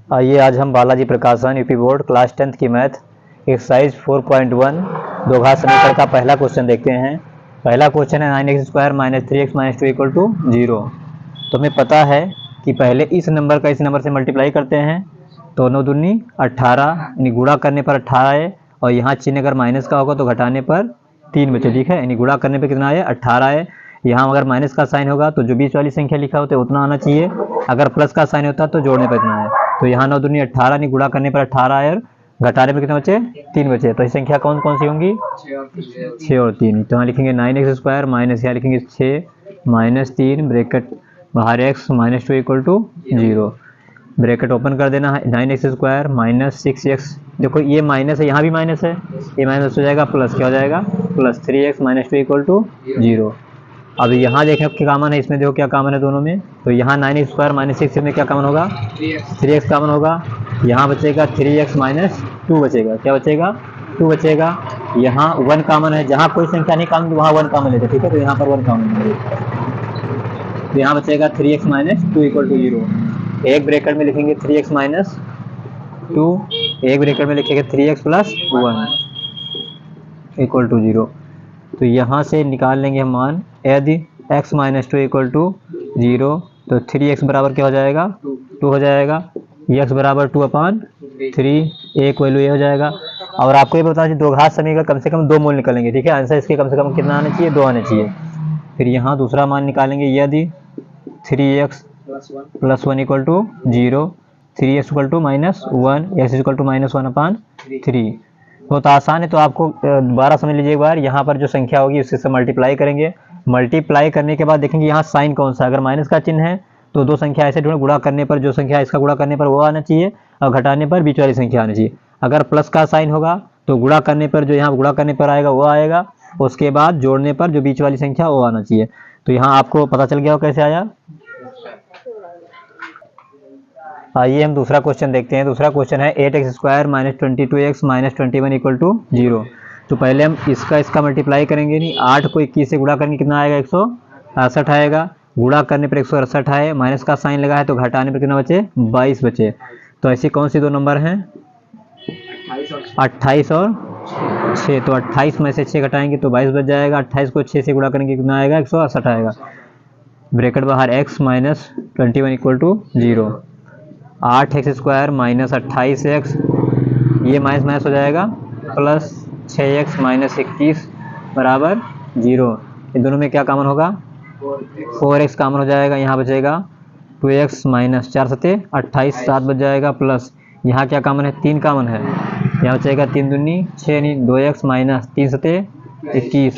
आइए आज हम बालाजी प्रकाशन यूपी बोर्ड क्लास 10th की मैथ एक्सरसाइज 4.1 द्विघात समीकरण का पहला क्वेश्चन देखते हैं। पहला क्वेश्चन है 9x² - 3x - 2 = 0। तो हमें पता है कि पहले इस नंबर का इस नंबर से मल्टीप्लाई करते हैं तो 9 दूनी 18, यानी गुणा करने पर 18 है, और यहाँ चिन्ह अगर माइनस का होगा तो घटाने पर 3 बचे। ठीक है, यानी गुणा करने पर कितना है 18 है। यहाँ अगर माइनस का साइन होगा तो जो बीच वाली संख्या लिखा होता है उतना आना चाहिए, अगर प्लस का साइन होता तो जोड़ने पर इतना है। तो यहाँ 9 दूनी 18, नहीं गुणा करने पर 18 है और घटाने पर कितने बचे 3 बचे। तो ये संख्या कौन कौन सी होंगी 6 और 3। तो यहाँ लिखेंगे 9x² माइनस, यहाँ लिखेंगे 6 - 3 ब्रैकेट बाहर x - 2 = 0, ब्रैकेट ओपन कर देना है। 9x² माइनस 6x, देखो ये माइनस है, यहाँ भी माइनस है, ये माइनस हो जाएगा प्लस, क्या हो जाएगा प्लस 3x - 2 = 0। अब यहाँ देखें क्या कामन है, इसमें देखो क्या कामन है दोनों में। तो यहाँ 9x² - 6 में क्या कामन होगा 3x कामन होगा। यहाँ बचेगा 3x - 2 बचेगा, क्या बचेगा 2 बचेगा। यहाँ 1 कामन है, जहाँ कोई संख्या नहीं कामन वहाँ 1 कामन लेते। ठीक है, तो यहाँ पर 1 कामन है, तो यहाँ बचेगा 3x - 2 = 0। एक ब्रैकेट में लिखेंगे 3x - 2, एक ब्रैकेट में लिखेंगे 3x + 1 = 0। तो यहाँ से निकाल लेंगे हम मान, यदि x - 2 = 0 तो 3x बराबर क्या हो जाएगा 2 हो जाएगा, x बराबर 2/3, एक वैल्यू ये हो जाएगा। और आपको ये बता दो घात समीकरण कम से कम 2 मूल निकलेंगे। ठीक है, आंसर इसके कम से कम कितना आना चाहिए 2 आने चाहिए। फिर यहाँ दूसरा मान निकालेंगे, यदि 3x + 1 = 0, 3x = -1, x = -1/3। बहुत आसान है, तो आपको दोबारा समझ लीजिए एक बार। यहाँ पर जो संख्या होगी उससे मल्टीप्लाई करेंगे, मल्टीप्लाई करने के बाद देखेंगे यहाँ साइन कौन सा, अगर माइनस का चिन्ह है तो दो संख्या ऐसे ढूंढे, गुणा करने पर जो संख्या इसका गुणा करने पर वो आना चाहिए और घटाने पर बीच वाली संख्या आनी चाहिए। अगर प्लस का साइन होगा तो गुणा करने पर जो यहाँ गुणा करने पर आएगा वो आएगा, उसके बाद जोड़ने पर जो बीच वाली संख्या वो आना चाहिए। तो यहाँ आपको पता चल गया हो कैसे आया। आइए हम दूसरा क्वेश्चन देखते हैं। दूसरा क्वेश्चन है 8x² - 22x - 21 = 0। तो पहले हम इसका मल्टीप्लाई करेंगे, नहीं 8 को 21 से गुणा करेंगे कितना आएगा 168 आएगा, गुणा करने पर 168 आए, माइनस का साइन लगा है तो घटाने पर कितना बचे 22 बचे। तो ऐसी कौन सी दो नंबर हैं 28 और 6। तो 28 में से 6 घटाएंगे तो 22 बच जाएगा, 28 को 6 से गुणा करेंगे कितना आएगा 168 आएगा, ब्रैकेट बाहर x - 21 = 0। 8x² - 28x, ये माइनस हो जाएगा, प्लस 6x - 21 बराबर 0। इन दोनों में क्या कॉमन होगा 4x कॉमन हो जाएगा, यहाँ बचेगा 2x - 4 × 28 7 बच जाएगा, प्लस यहाँ क्या कॉमन है 3 कॉमन है, यहाँ बचेगा 3 दूनी 6, नहीं 2x - 3 × 21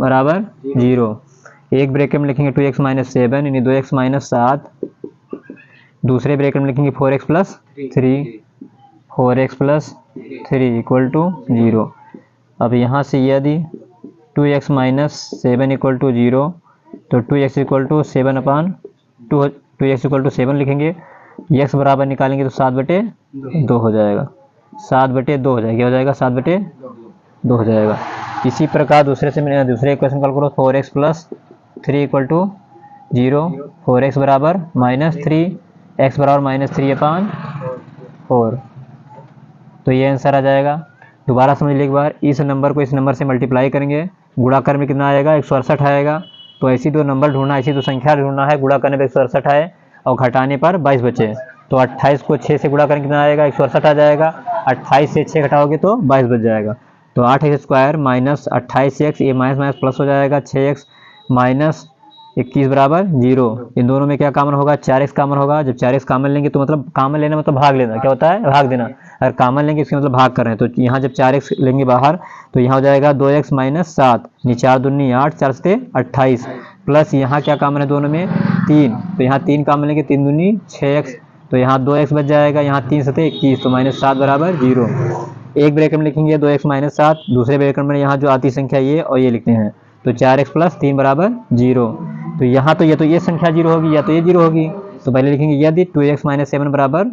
बराबर 0। एक ब्रैकेट में लिखेंगे 2x - 7, यानी 2x - 7, दूसरे ब्रैकेट में लिखेंगे 4x + 3, 4x + 3 = 0। अब यहाँ से यदि 2x - 7 = 0 तो 2x = 7/2, 2x = 7 लिखेंगे, x बराबर निकालेंगे तो 7/2 हो जाएगा, 7/2 हो जाएगा, क्या हो जाएगा 7/2 हो जाएगा। इसी प्रकार दूसरे इक्वेशन कॉल करो, 4x + 3 = 0, 4x बराबर -3, x बराबर -3/4। तो ये आंसर आ जाएगा। दोबारा समझ लीजिए एक बार, इस नंबर को इस नंबर से मल्टीप्लाई करेंगे, गुणा करने में कितना आएगा 168 आएगा। तो ऐसी दो नंबर ढूंढना, ऐसी दो संख्या ढूंढना है, गुणा करने पर 168 आए और घटाने पर 22 बचे। तो 28 को 6 से गुणा करने कितना आएगा 168 आ जाएगा, 28 से 6 घटाओगे तो 22 बच जाएगा। तो 8x² - 28x, ये माइनस प्लस हो जाएगा, 6x - 21 बराबर 0। इन दोनों में क्या कॉमन होगा 4x कॉमन होगा। जब 4x कॉमन लेंगे तो मतलब कॉमन लेना मतलब भाग लेना, क्या होता है भाग देना। अगर कॉमन लेंगे इसका मतलब भाग कर रहे हैं, तो यहाँ जब 4x लेंगे बाहर तो यहाँ हो जाएगा 2x - 7, 4 दूनी 8, 4 × 28, प्लस यहाँ क्या कॉमन है दोनों में 3, तो यहाँ 3 कॉमन लेंगे 3 दूनी 6x, तो यहाँ 2x बच जाएगा, यहाँ 3 × 21 तो -7 बराबर 0। एक ब्रैकेट में लिखेंगे 2x - 7, दूसरे ब्रैकेट में यहाँ जो आती संख्या ये और ये लिखते हैं, तो 4x + 3 बराबर 0। तो यहाँ तो ये संख्या 0 होगी या तो ये 0 होगी। तो पहले लिखेंगे यदि 2x - 7 बराबर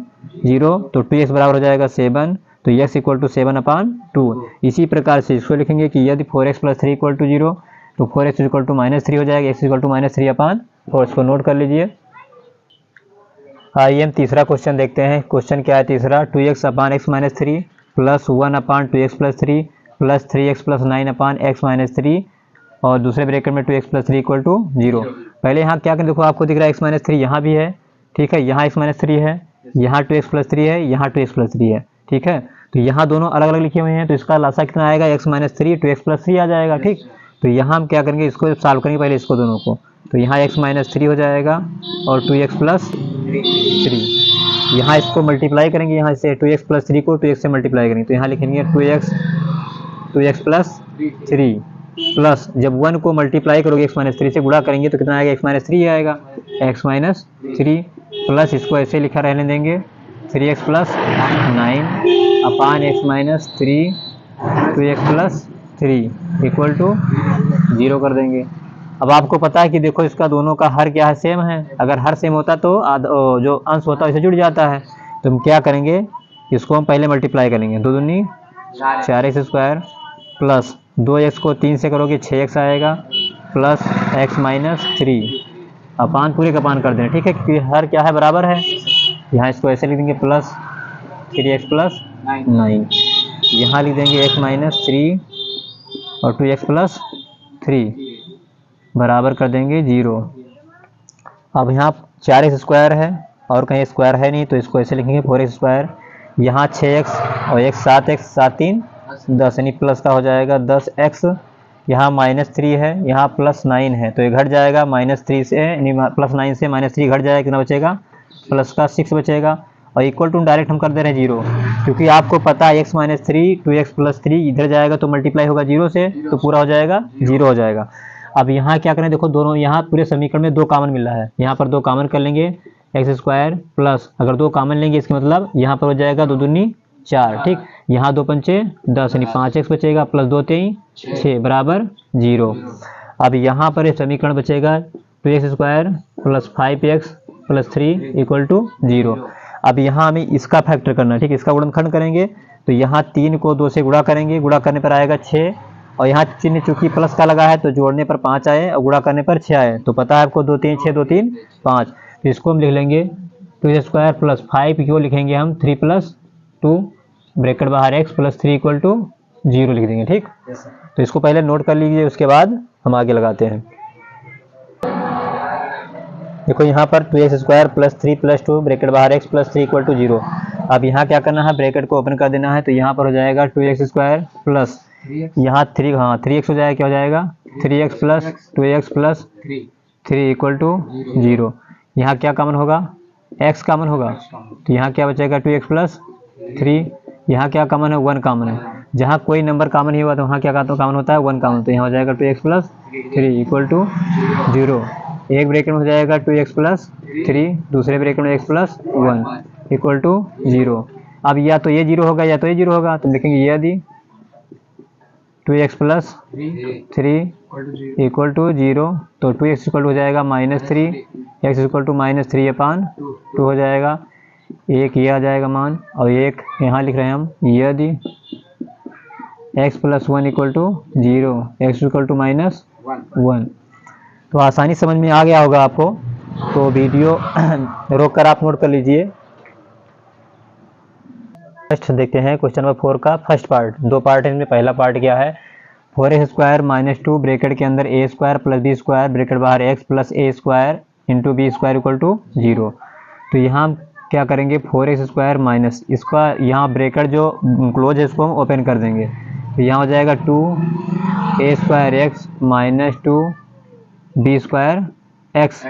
0 तो 2x बराबर हो जाएगा 7, तो x = 7/2। इसी प्रकार से इसको लिखेंगे कि यदि 4x + 3 = 0 तो 4x = -3 हो जाएगा, x = -3/4। इसको नोट कर लीजिए। आइए हम तीसरा क्वेश्चन देखते हैं। क्वेश्चन क्या है तीसरा, 2x अपान एक्स माइनस थ्री प्लस 1 अपान 2x plus three plus 3x plus 9 upon x minus three और दूसरे ब्रैकेट में 2x plus three equal to 0। पहले यहाँ क्या करें, देखो आपको दिख रहा है एक्स माइनस थ्री यहाँ भी है, ठीक है, यहाँ एक्स माइनस थ्री है, यहाँ 2x प्लस थ्री है, यहाँ 2x प्लस थ्री है, ठीक है। तो यहाँ दोनों अलग अलग लिखे हुए हैं, तो इसका लासा कितना आएगा, x minus three 2x plus three आ जाएगा, ठीक। तो यहाँ हम क्या करेंगे, इसको सॉल्व करेंगे पहले इसको दोनों को, तो यहाँ एक्स माइनस थ्री हो जाएगा और 2x प्लस थ्री, यहाँ इसको मल्टीप्लाई करेंगे, यहाँ से 2x प्लस थ्री को 2x से मल्टीप्लाई करेंगे, तो यहाँ लिखेंगे 2x प्लस थ्री प्लस, जब 1 को मल्टीप्लाई करोगे एक्स माइनस थ्री से गुणा करेंगे तो कितना आएगा, एक्स माइनस थ्री आएगा, एक्स माइनस थ्री प्लस इसको ऐसे लिखा रहने देंगे 3x plus 9 upon x minus three 2x plus three equal to 0 कर देंगे। अब आपको पता है कि देखो इसका दोनों का हर क्या है, सेम है। अगर हर सेम होता तो जो अंश होता है इसे जुड़ जाता है। तो हम क्या करेंगे, इसको हम पहले मल्टीप्लाई करेंगे, 2 दूनी 4x स्क्वायर प्लस 2x को 3 से करोगे 6x आएगा प्लस एक्स माइनस थ्री अपान पूरे का अपान कर दें, ठीक है, क्योंकि हर क्या है बराबर है। यहाँ इसको ऐसे लिख देंगे प्लस 3x प्लस 9, यहाँ लिख देंगे एक्स माइनस थ्री और 2x प्लस थ्री बराबर कर देंगे 0। अब यहाँ 4x स्क्वायर है और कहीं स्क्वायर है नहीं, तो इसको ऐसे लिखेंगे 4x स्क्वायर, यहाँ 6x और एक 7x 7 3 10 यानी प्लस का हो जाएगा 10x, यहाँ माइनस थ्री है, यहाँ प्लस 9 है, तो ये घट जाएगा माइनस थ्री से, यानी प्लस 9 से माइनस थ्री घट जाएगा, कितना बचेगा, प्लस का 6 बचेगा। और इक्वल टू डायरेक्ट हम कर दे रहे हैं 0, क्योंकि आपको पता है x minus three 2x plus three इधर जाएगा तो मल्टीप्लाई होगा 0 से, तो पूरा हो जाएगा 0 हो जाएगा। अब यहाँ क्या करें, देखो दोनों यहाँ पूरे समीकरण में 2 कॉमन मिल रहा है, यहाँ पर 2 कॉमन कर लेंगे, एक्स स्क्वायर प्लस अगर 2 कॉमन लेंगे इसका मतलब यहाँ पर हो जाएगा 2 दूनी 4, ठीक, यहाँ 2 पंचे 10 यानी 5x बचेगा प्लस 2 तेई 6 बराबर 0। अब यहाँ पर समीकरण बचेगा 2x square plus 5x plus three equal to 0। अब यहाँ हमें इसका फैक्टर करना है, ठीक, इसका गुणनखंड करेंगे, तो यहाँ 3 को 2 से गुणा करेंगे, गुणा करने पर आएगा 6 और यहाँ चिन्ह चूंकि प्लस का लगा है तो जोड़ने पर 5 आए और गुणा करने पर 6 आए, तो पता है आपको 2 3 6 2 3 5, तो इसको हम लिख लेंगे 2 स्क्वायर प्लस 5 क्यों लिखेंगे हम 3 प्लस 2 ब्रैकेट बाहर x plus three equal to 0 लिख देंगे, ठीक। तो इसको पहले नोट कर लीजिए, उसके बाद हम आगे लगाते हैं। देखो यहाँ पर 2x square plus 3 plus 2 bracket बाहर x plus three equal to 0। अब यहाँ क्या करना है, ब्रैकेट को ओपन कर देना है, तो यहाँ पर हो जाएगा 2x स्क्वायर प्लस यहाँ 3x हो जाएगा, क्या हो जाएगा 3x plus 2x plus three equal to 0। यहाँ क्या कॉमन होगा, x कॉमन होगा, तो यहाँ क्या बचेगा 2x प्लस थ्री, यहाँ क्या कॉमन है 1 कॉमन है, जहाँ कोई नंबर कॉमन नहीं हुआ तो वहाँ क्या कॉमन होता है 1 कॉमन, तो यहाँ हो जाएगा 2x plus three equal to 0। एक ब्रैकेट में हो जाएगा 2x प्लस थ्री, दूसरे ब्रैकेट में x प्लस 1 इक्वल टू 0। अब या तो ये 0 होगा या तो ये 0 होगा, तो लिखेंगे ये यदि 2x plus three equal to 0, तो 2x इक्वल हो जाएगा minus three, X equal to minus three upon 2 हो जाएगा, एक ये आ जाएगा मान, और एक यहाँ लिख रहे हैं हम यदि x plus 1 equal to 0, x equal to minus 1। तो आसानी समझ में आ गया होगा आपको, तो वीडियो रोक कर आप नोट कर लीजिए। नेक्स्ट देखते हैं क्वेश्चन नंबर 4 का फर्स्ट पार्ट, 2 पार्ट है इसमें। पहला पार्ट क्या है, 4x स्क्वायर माइनस 2 ब्रैकेट के अंदर a square plus b square bracket बाहर x plus a square into B square equal to 0। तो यहाँ हम क्या करेंगे, 4x स्क्वायर माइनस इसका यहाँ ब्रैकेट जो क्लोज है इसको हम ओपन कर देंगे, तो यहाँ हो जाएगा 2a square x minus 2 b square x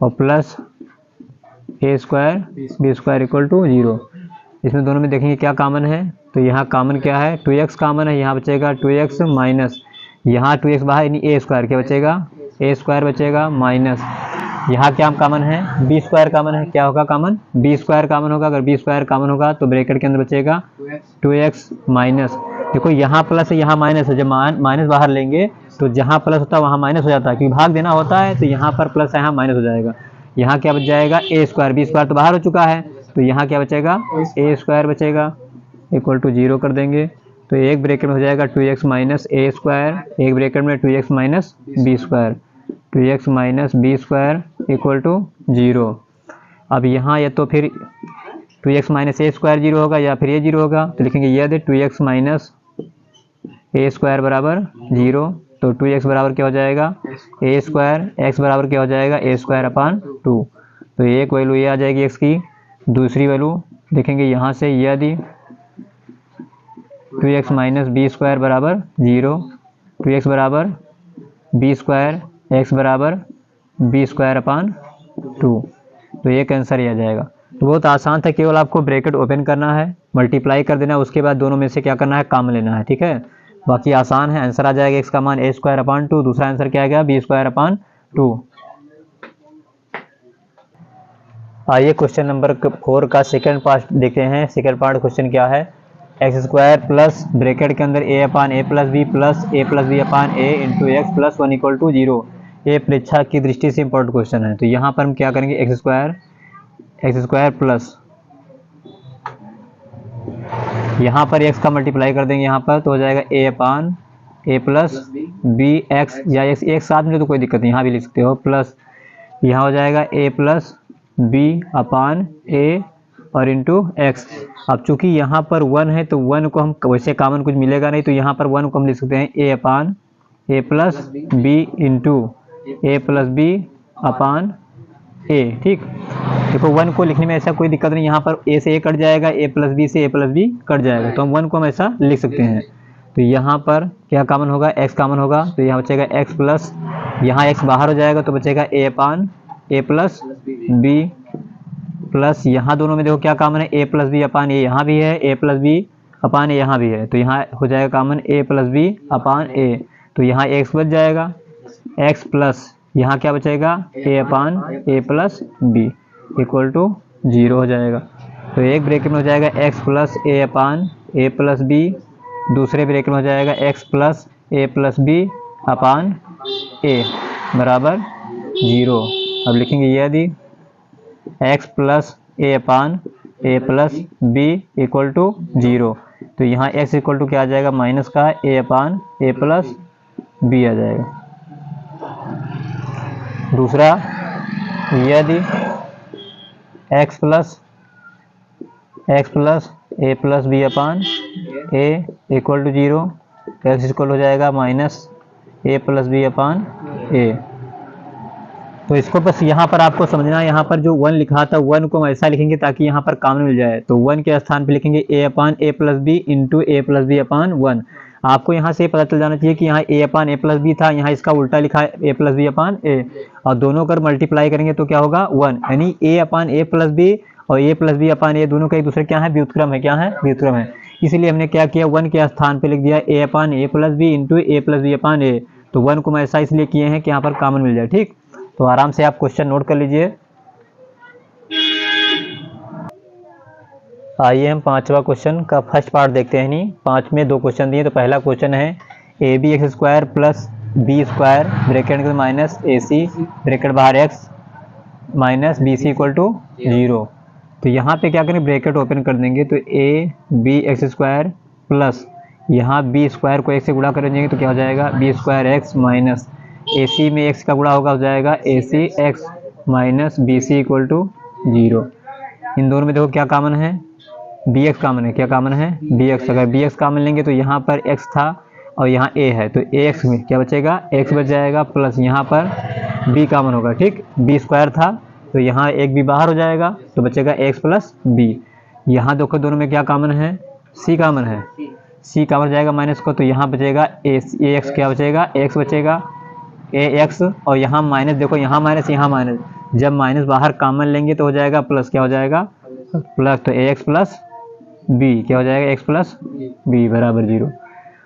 और plus a square b square equal to 0। इसमें दोनों में देखेंगे क्या कॉमन है, तो यहाँ कॉमन क्या है 2x कॉमन है, यहाँ बचेगा 2x माइनस यहाँ 2x बाहर यानी a स्क्वायर, क्या बचेगा a स्क्वायर बचेगा माइनस यहाँ क्या कॉमन है b स्क्वायर कॉमन है, क्या होगा कॉमन b स्क्वायर कॉमन होगा। अगर b स्क्वायर कॉमन होगा तो ब्रैकेट के अंदर बचेगा 2x माइनस, देखो यहाँ प्लस है यहाँ माइनस है, जब माइनस बाहर लेंगे तो जहाँ प्लस होता है वहाँ माइनस हो जाता है, क्योंकि भाग देना होता है, तो यहाँ पर प्लस है यहाँ माइनस हो जाएगा। यहाँ क्या बच जाएगा a स्क्वायर, b स्क्वायर तो बाहर हो चुका है, तो यहाँ क्या बचेगा a स्क्वायर बचेगा इक्वल टू 0 कर देंगे। तो एक ब्रैकेट में हो जाएगा 2x माइनस a स्क्वायर, एक ब्रैकेट में 2x minus b square, 2x minus B square equal to 0। अब यहाँ या तो फिर 2x माइनस ए स्क्वायर 0 होगा या फिर ये 0 होगा, तो लिखेंगे यदि 2x माइनस ए स्क्वायर बराबर 0, तो 2x बराबर क्या हो जाएगा ए स्क्वायर, x बराबर क्या हो जाएगा ए स्क्वायर अपान 2। तो एक वैल्यू ये आ जाएगी x की। दूसरी वैल्यू देखेंगे यहाँ से, यदि 2x माइनस बी स्क्वायर बराबर 0, 2x बराबर बी स्क्वायर, x बराबर बी स्क्वायर अपान 2। तो एक आंसर ये आ जाएगा। तो बहुत आसान था, केवल आपको ब्रैकेट ओपन करना है, मल्टीप्लाई कर देना, उसके बाद दोनों में से क्या करना है, कॉमन लेना है, ठीक है। बाकी आसान है। आंसर आ जाएगा x का मान ए स्क्वायर अपान 2, दूसरा आंसर क्या आ गया बी स्क्वायर अपान 2। आइए क्वेश्चन नंबर 4 का सेकंड पार्ट देखते हैं। सेकंड पार्ट क्वेश्चन क्या है, एक्स स्क्वायर प्लस ब्रैकेट के अंदर a upon A plus B upon a into x plus 1 equal to 0। ये परीक्षा की दृष्टि से इंपॉर्टेंट क्वेश्चन है। तो यहाँ पर हम क्या करेंगे, एक्स स्क्वायर प्लस यहाँ पर x का मल्टीप्लाई कर देंगे यहाँ पर, तो हो जाएगा a upon A plus B X, या एक्स एक साथ में तो कोई दिक्कत नहीं, यहाँ भी लिख सकते हो, प्लस यहाँ हो जाएगा a plus B upon a और इंटू एक्स। अब चूंकि यहाँ पर 1 है तो 1 को हम वैसे कॉमन कुछ मिलेगा नहीं, तो यहाँ पर 1 को हम लिख सकते हैं a upon A plus b into a plus B upon a. ठीक, देखो 1 को लिखने में ऐसा कोई दिक्कत नहीं, यहाँ पर a से a कट जाएगा, a प्लस बी से a प्लस बी कट जाएगा, तो हम 1 को हम ऐसा लिख सकते हैं। तो यहाँ पर क्या कॉमन होगा, x कॉमन होगा, तो यहाँ बचेगा x प्लस, यहाँ x बाहर हो जाएगा तो बचेगा a upon A plus B plus, यहाँ दोनों में देखो क्या कॉमन है, a plus B upon A, यहाँ भी है a plus B upon A, यहाँ भी है, तो यहाँ हो जाएगा common a plus B upon ए। तो यहाँ x बच जाएगा, x प्लस यहाँ क्या बचेगा a upon A plus b equal to 0 हो जाएगा। तो एक ब्रैकेट में हो जाएगा x plus a upon A plus b, दूसरे ब्रैकेट में हो जाएगा x plus a plus B upon a बराबर 0। अब लिखेंगे यदि x plus a upon A plus b equal to 0, तो यहाँ x इक्वल टू क्या आ जाएगा, माइनस का a upon A plus b आ जाएगा। दूसरा, यदि x plus a plus B upon a equal to 0, तो x इक्वल हो जाएगा minus a plus B upon ए। तो इसको बस यहाँ पर आपको समझना है, यहाँ पर जो 1 लिखा था 1 को हम ऐसा लिखेंगे ताकि यहाँ पर कॉमन मिल जाए, तो 1 के स्थान पे लिखेंगे a upon A plus b into a plus B upon 1। आपको यहाँ से पता चल जाना चाहिए कि यहाँ a upon A plus b था, यहाँ इसका उल्टा लिखा है a plus B upon a, और दोनों कर मल्टीप्लाई करेंगे तो क्या होगा 1, यानी a upon A plus b और a plus B upon a दोनों का एक दूसरे क्या है, व्युत्क्रम है, क्या है, व्युत्क्रम है। इसीलिए हमने क्या किया, 1 के स्थान पे लिख दिया a upon A plus b into a plus B upon ए। तो 1 को हम ऐसा इसलिए किए हैं कि यहाँ पर कॉमन मिल जाए। ठीक, तो आराम से आप क्वेश्चन नोट कर लीजिए। आइए हम 5वां क्वेश्चन का फर्स्ट पार्ट देखते हैं। नहीं, 5 में 2 क्वेश्चन दिए। तो पहला क्वेश्चन है a b x square plus b square bracket के माइनस ए सी ब्रैकेट बाहर x minus b c equal to 0। तो यहाँ पे क्या करें, ब्रैकेट ओपन कर देंगे, तो a b x square plus यहाँ बी स्क्वायर को एक्स से गुणा कर देंगे तो क्या हो जाएगा, b square x minus a c में एक्स का गुणा होगा, हो जाएगा a c x minus b c equal to 0। इन दोनों में देखो क्या कॉमन है, बी एक्स कॉमन है, क्या कॉमन है, बी एक्स। अगर बी एक्स कॉमन लेंगे तो यहाँ पर एक्स था और यहाँ ए है, तो ए एक्स में क्या बचेगा, एक्स बच जाएगा, प्लस यहाँ पर बी कॉमन होगा। ठीक, बी स्क्वायर था तो यहाँ एक बी बाहर हो जाएगा तो बचेगा एक्स प्लस बी। यहाँ देखो दोनों में क्या कॉमन है, सी कॉमन है, सी कॉमन जाएगा माइनस को, तो यहाँ बचेगा ए एक्स, क्या बचेगा, एक्स बचेगा ए एक्स, और यहाँ माइनस, देखो यहाँ माइनस यहाँ माइनस, जब माइनस बाहर कॉमन लेंगे तो हो जाएगा प्लस, क्या हो जाएगा प्लस, तो ए एक्स प्लस बी क्या हो जाएगा, एक्स प्लस बी बराबर 0।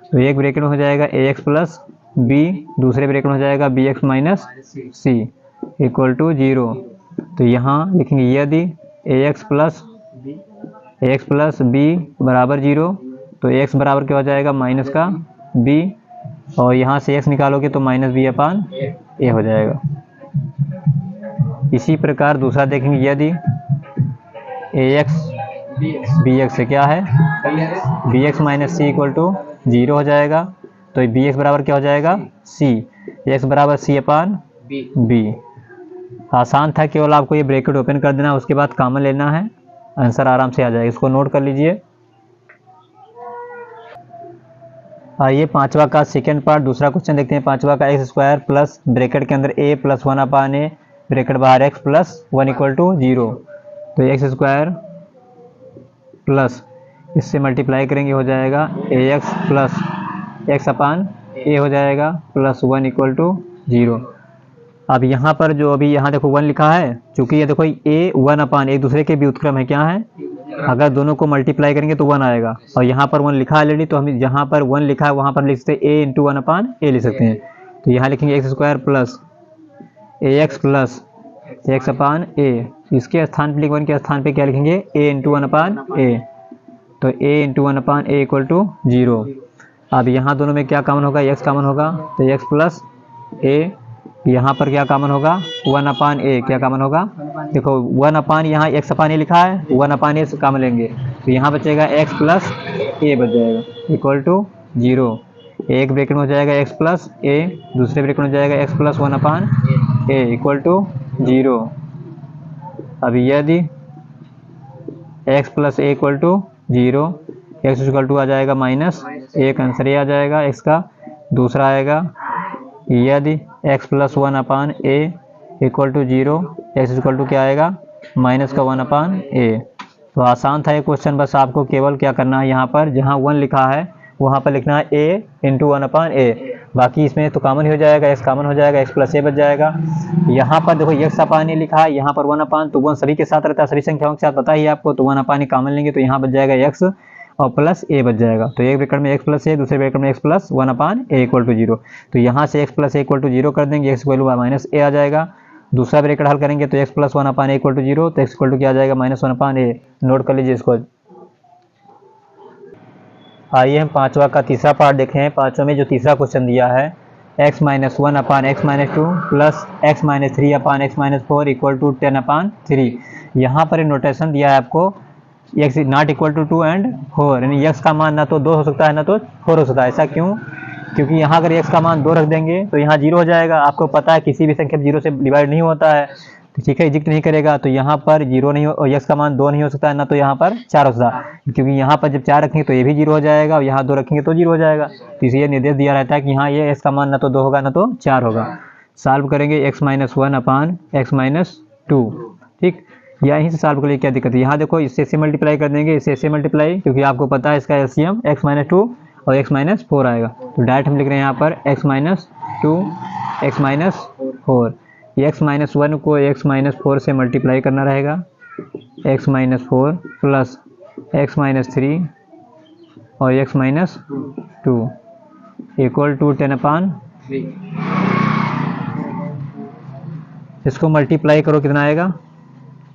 तो एक ब्रैकेट में हो जाएगा ए एक्स प्लस बी, दूसरे ब्रैकेट में हो जाएगा b x minus c equal to 0। तो यहाँ लिखेंगे यदि ए एक्स प्लस बी बराबर 0, तो एक्स बराबर क्या हो जाएगा, माइनस का बी, और यहाँ से एक्स निकालोगे तो माइनस बी अपान ए हो जाएगा। इसी प्रकार दूसरा देखेंगे, यदि ए एक्स बी एक्स से क्या है, b x minus c equal to 0 हो जाएगा, तो बी एक्स बराबर क्या हो जाएगा, सी, एक्स बराबर सी अपान बी। आसान था, केवल आपको ये ब्रैकेट ओपन कर देना, उसके बाद कॉमन लेना है, आंसर आराम से आ जाएगा। इसको नोट कर लीजिए। आइए पांचवा का सेकेंड पार्ट, दूसरा क्वेश्चन देखते हैं। पांचवा का एक्स स्क्वायर प्लस ब्रैकेट के अंदर ए प्लस 1/a ब्रैकेट बाहर एक्स प्लस 1 इक्वल टू 0। तो एक्स स्क्वायर प्लस इससे मल्टीप्लाई करेंगे हो जाएगा ए एक्स प्लस एक्स अपान ए हो जाएगा प्लस 1 इक्वल टू 0। अब यहाँ पर जो अभी यहाँ देखो 1 लिखा है, चूंकि ये देखो ए 1 अपान एक दूसरे के व्युत्क्रम है, क्या है, अगर दोनों को मल्टीप्लाई करेंगे तो 1 आएगा। और यहाँ पर 1 लिखा है ऑलरेडी, तो हम जहाँ पर 1 लिखा है वहाँ पर लिख सकते हैं ए इंटू 1 अपान ए लिख सकते हैं। तो यहाँ लिखेंगे एक्स स्क्वायर प्लस ए एक्स प्लस एक्स अपान ए, इसके स्थान पर 1 के स्थान पे क्या लिखेंगे ए इंटू 1 अपान ए। तो a into 1 upon a equal to 0। अब यहाँ दोनों में क्या कॉमन होगा, एक्स कॉमन होगा, तो एक्स प्लस ए, यहाँ पर क्या कॉमन होगा 1 अपान ए, क्या कॉमन होगा, देखो 1 अपान यहाँ एक्स अपान ए लिखा है, 1 अपान ए से कॉमन लेंगे तो यहाँ बचेगा एक्स प्लस ए बच जाएगा इक्वल टू 0। एक ब्रैकेट में हो जाएगा एक्स प्लस ए, दूसरे ब्रैकेट में हो जाएगा x plus 1 upon a equal to 0। अब यदि x plus a equal to 0, x equal to आ जाएगा माइनस एक, आंसर ये आ जाएगा एक्स का। दूसरा आएगा यदि x plus 1 upon a equal to 0, x equal to क्या आएगा माइनस का 1 अपान ए। तो आसान था ये क्वेश्चन, बस आपको केवल क्या करना है, यहाँ पर जहाँ 1 लिखा है वहाँ पर लिखना है ए इंटू 1 अपान ए। बाकी इसमें तो कॉमन ही हो जाएगा, x कॉमन हो जाएगा, x प्लस ए बच जाएगा। यहाँ पर देखो x अपान ए लिखा है, यहाँ पर 1 अपान, तो 1 सभी के साथ रहता है, सभी संख्याओं के साथ पता ही आपको, तो 1 अपान कॉमन लेंगे तो यहाँ बच जाएगा x और प्लस ए बच जाएगा। तो एक ब्रैकेट में x प्लस ए, दूसरे ब्रैकेट में x plus 1 upon a equal to 0। तो यहाँ से x plus a equal to 0 कर देंगे, x equal to minus a आ जाएगा। दूसरा ब्रैकेट हल करेंगे तो x plus 1 upon a equal to 0, तो x इक्वल टू क्या आ जाएगा माइनस 1 अपान ए। नोट कर लीजिए इसको। आइए हम पांचवा का तीसरा पार्ट देखें। पांचवा में जो तीसरा क्वेश्चन दिया है x minus 1 upon x minus 2 plus x minus 3 upon x minus 4 equal to 10 upon 3। यहाँ पर नोटेशन दिया है आपको x not equal to 2 and 4, यानी x का मान ना तो 2 हो सकता है ना तो 4 हो सकता है। ऐसा क्यों, क्योंकि यहाँ अगर x का मान 2 रख देंगे तो यहाँ 0 हो जाएगा। आपको पता है किसी भी संख्या 0 से डिवाइड नहीं होता है, तो ठीक है इजिक्ट नहीं करेगा, तो यहाँ पर 0 नहीं हो, और x का मान 2 नहीं हो सकता है ना तो यहाँ पर 4 हो सकता है, क्योंकि यहाँ पर जब 4 रखेंगे तो ये भी 0 हो जाएगा और यहाँ 2 रखेंगे तो 0 हो जाएगा। तो इसलिए निर्देश दिया रहता है कि यहाँ ये x का मान ना तो 2 होगा ना तो 4 होगा। सॉल्व करेंगे x minus 1 upon x minus 2, ठीक, यहीं से सॉल्व कर लिए, क्या दिक्कत है। यहाँ देखो इससे से मल्टीप्लाई कर देंगे, इससे से मल्टीप्लाई, क्योंकि आपको पता है इसका एलसीएम x माइनस 2 और x माइनस 4 आएगा। तो डायरेक्ट हम लिख रहे हैं यहाँ पर x minus 2 x minus 4, x minus 1 को x माइनस 4 से मल्टीप्लाई करना रहेगा, x minus 4 plus x minus 3 और x माइनस 2 इक्वल टू 10 अपान। इसको मल्टीप्लाई करो कितना आएगा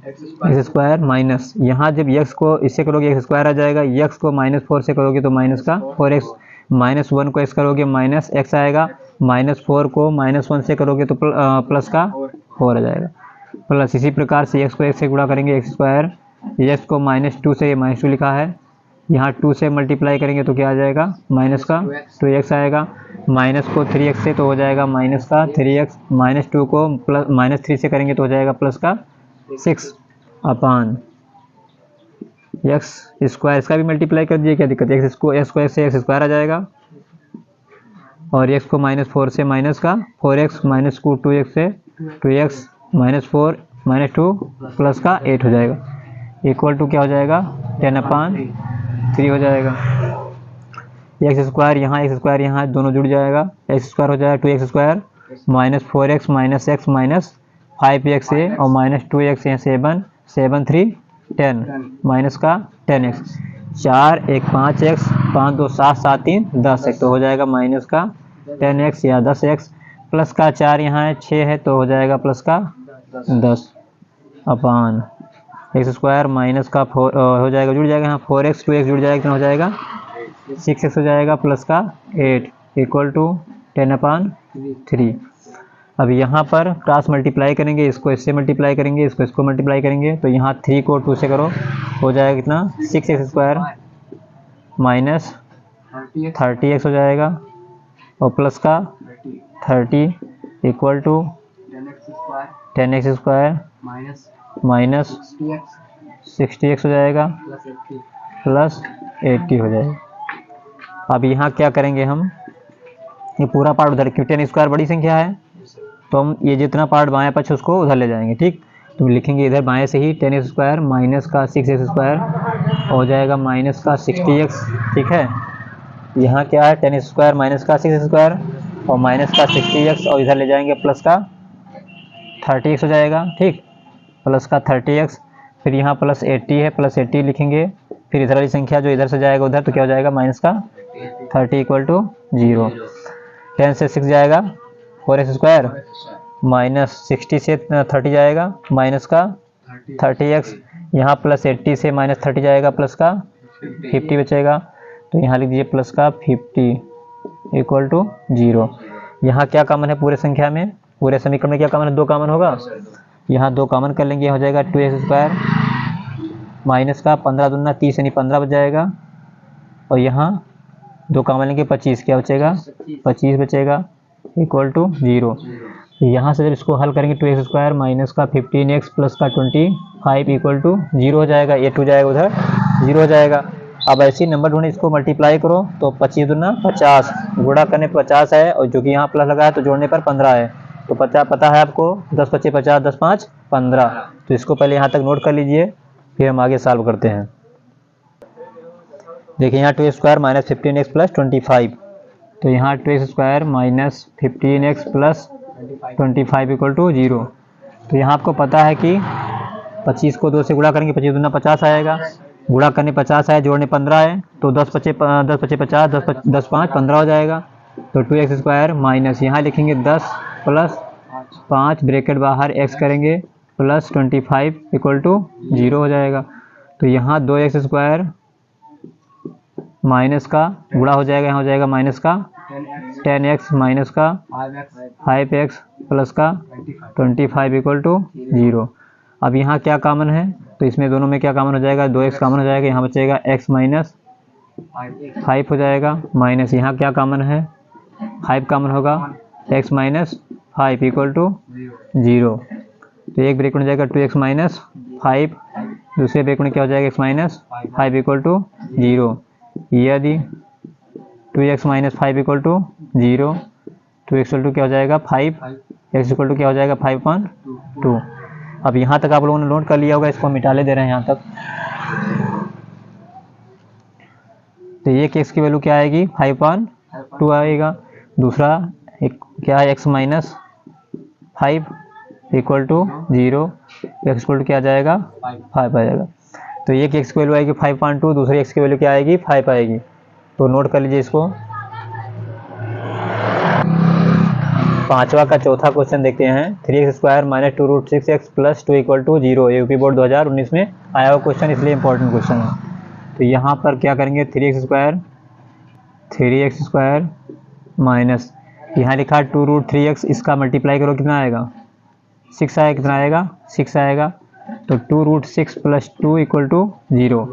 एक्स स्क्वायर माइनस, यहाँ जब x को इससे करोगे एक्स स्क्वायर आ जाएगा, x को माइनस 4 से करोगे तो माइनस का 4x, माइनस 1 को x करोगे माइनस x आएगा, माइनस 4 को माइनस 1 से करोगे तो प्लस का 4 आ जाएगा। प्लस इसी प्रकार से x को x से गुणा करेंगे एक्स स्क्वायर, x को माइनस 2 से माइनस 2 लिखा है, यहाँ 2 से मल्टीप्लाई करेंगे तो क्या आ जाएगा माइनस का 2x आएगा, माइनस को 3x से तो हो जाएगा माइनस का 3x, माइनस 2 को प्लस माइनस 3 से करेंगे तो हो जाएगा प्लस का 6 अपान एक्स स्क्वायर। इसका भी मल्टीप्लाई कर दिए, क्या दिक्कत है, एक्स को से एक्स स्क्वायर आ जाएगा और एक्स को माइनस 4 से माइनस का 4x, माइनस को 2x से 2x, माइनस 4 माइनस 2 प्लस का 8 हो जाएगा इक्वल टू क्या हो जाएगा 10 अपान 3 हो जाएगा। एक्स स्क्वायर यहाँ दोनों जुड़ जाएगा, एक्स स्क्वायर हो जाएगा 2x square minus 4x minus x minus 5x और माइनस 2x यहाँ 7 3 10 माइनस का 10x, 4 1 5x 5 2 7 7 3 10x, तो हो जाएगा माइनस का 10x या 10x, प्लस का 4 यहाँ है 6 है तो हो जाएगा प्लस का 10 अपान एक्स स्क्वायर माइनस का 4 हो जाएगा, जुड़ जाएगा यहाँ 4x 2x जुड़ जाएगा, कितना हो जाएगा 6x हो जाएगा प्लस का 8 इक्वल टू 10 अपान 3। अब यहाँ पर क्रॉस मल्टीप्लाई करेंगे, इसको इससे मल्टीप्लाई करेंगे, इसको मल्टीप्लाई करेंगे, तो यहाँ 3 को 2 से करो हो जाएगा कितना 6x स्क्वायर माइनस 30x हो जाएगा और प्लस का 30 equal to 10x square minus 60x हो जाएगा प्लस 80 हो जाएगा। अब यहाँ क्या करेंगे हम, ये पूरा पार्ट उधर, क्योंकि 10 स्क्वायर बड़ी संख्या है तो हम ये जितना पार्ट बाएं पक्ष उसको उधर ले जाएंगे। ठीक, तो लिखेंगे इधर बाएं से ही 10x स्क्वायर माइनस का 6x स्क्वायर हो जाएगा माइनस का 60x। ठीक है, यहाँ क्या है 10x स्क्वायर माइनस का 6x स्क्वायर और माइनस का 60x और इधर ले जाएंगे प्लस का 30x हो जाएगा। ठीक, प्लस का 30x, फिर यहाँ प्लस 80 है, प्लस 80 लिखेंगे, फिर इधर वाली संख्या जो इधर से जाएगा उधर तो क्या हो जाएगा माइनस का 30 इक्वल टू 0। 10 से 6 जाएगा 4x स्क्वायर माइनस 60 से 30 जाएगा माइनस का 30x, यहाँ प्लस 80 से माइनस 30 जाएगा प्लस का 50 बचेगा, तो यहाँ लिख दीजिए प्लस का 50 इक्वल टू 0। यहाँ क्या कॉमन है पूरे संख्या में, पूरे समीकरण में क्या कॉमन है, 2 कॉमन होगा, यहाँ 2 कॉमन कर लेंगे, हो जाएगा 2x स्क्वायर माइनस का 15 दूना 30 यानी 15 बच जाएगा, और यहाँ 2 कॉमन लेंगे 25, क्या बचेगा 25 बचेगा इक्वल टू 0। यहाँ से जब इसको हल करेंगे 2x स्क्वायर माइनस का 15x प्लस का 25 इक्वल टू 0 हो जाएगा, ये 2 जाएगा उधर 0 हो जाएगा। अब ऐसे ही नंबर ढूंढे, इसको मल्टीप्लाई करो तो 25 दूना 50, गुणा करने पर 50 है और जो कि यहाँ प्लस लगा है तो जोड़ने पर 15 है, तो पता है आपको 10 25 50 10 5 15, तो इसको पहले यहाँ तक नोट कर लीजिए, फिर हम आगे सॉल्व करते हैं। देखिए यहाँ 2x square minus 15x plus 25, तो यहाँ 2x square minus 15x plus 25 equal to 0। तो यहाँ आपको पता है कि 25 को 2 से गुणा करेंगे 25 दूना 50 आएगा, गुणा करने 50 है, जोड़ने 15 है, तो 10 25 50 10 5 15 हो जाएगा। तो 2x स्क्वायर माइनस यहाँ लिखेंगे 10 प्लस 5 ब्रैकेट बाहर x करेंगे प्लस 25 इक्वल टू 0 हो जाएगा। तो यहाँ 2x स्क्वायर माइनस का गुणा हो जाएगा, यहाँ हो जाएगा माइनस का 10x माइनस का 5x प्लस का 25 इक्वल टू 0। अब यहाँ क्या कॉमन है, तो इसमें दोनों में क्या कॉमन हो जाएगा, 2x कॉमन हो जाएगा, यहाँ बचेगा x माइनस 5 हो जाएगा, माइनस यहाँ क्या कॉमन है 5 कॉमन होगा, x माइनस 5 इक्वल टू 0। तो एक ब्रैकेट में जाएगा 2x माइनस 5, दूसरे ब्रैकेट में क्या हो जाएगा x माइनस 5 इक्वल टू 0। यदि 2x माइनस 5 इक्वल टू 0, तो x इक्वल टू क्या हो जाएगा 5, x इक्वल टू क्या हो जाएगा 5/2। अब यहाँ तक आप लोगों ने नोट कर लिया होगा, इसको मिटा ले दे रहे हैं यहाँ तक। तो ये x की वैल्यू क्या आएगी 5/2 आएगा, दूसरा एक क्या है x minus 5 equal to 0, x equal to क्या आ जाएगा 5 आ जाएगा। तो एक x की वैल्यू आएगी 5/2, दूसरी x की वैल्यू क्या आएगी 5 आएगी, तो नोट कर लीजिए इसको। पांचवा का चौथा क्वेश्चन देखते हैं, 3x square minus 2 root 6x plus 2 equal to 0, UP board 2019 में आया हुआ क्वेश्चन, इसलिए इंपॉर्टेंट क्वेश्चन है। तो यहाँ पर क्या करेंगे 3x स्क्वायर माइनस यहाँ लिखा 2 रूट 3x, इसका मल्टीप्लाई करो कितना आएगा 6 आएगा, कितना आएगा 6 आएगा, तो 2 रूट 6 प्लस 2 इक्वल टू 0।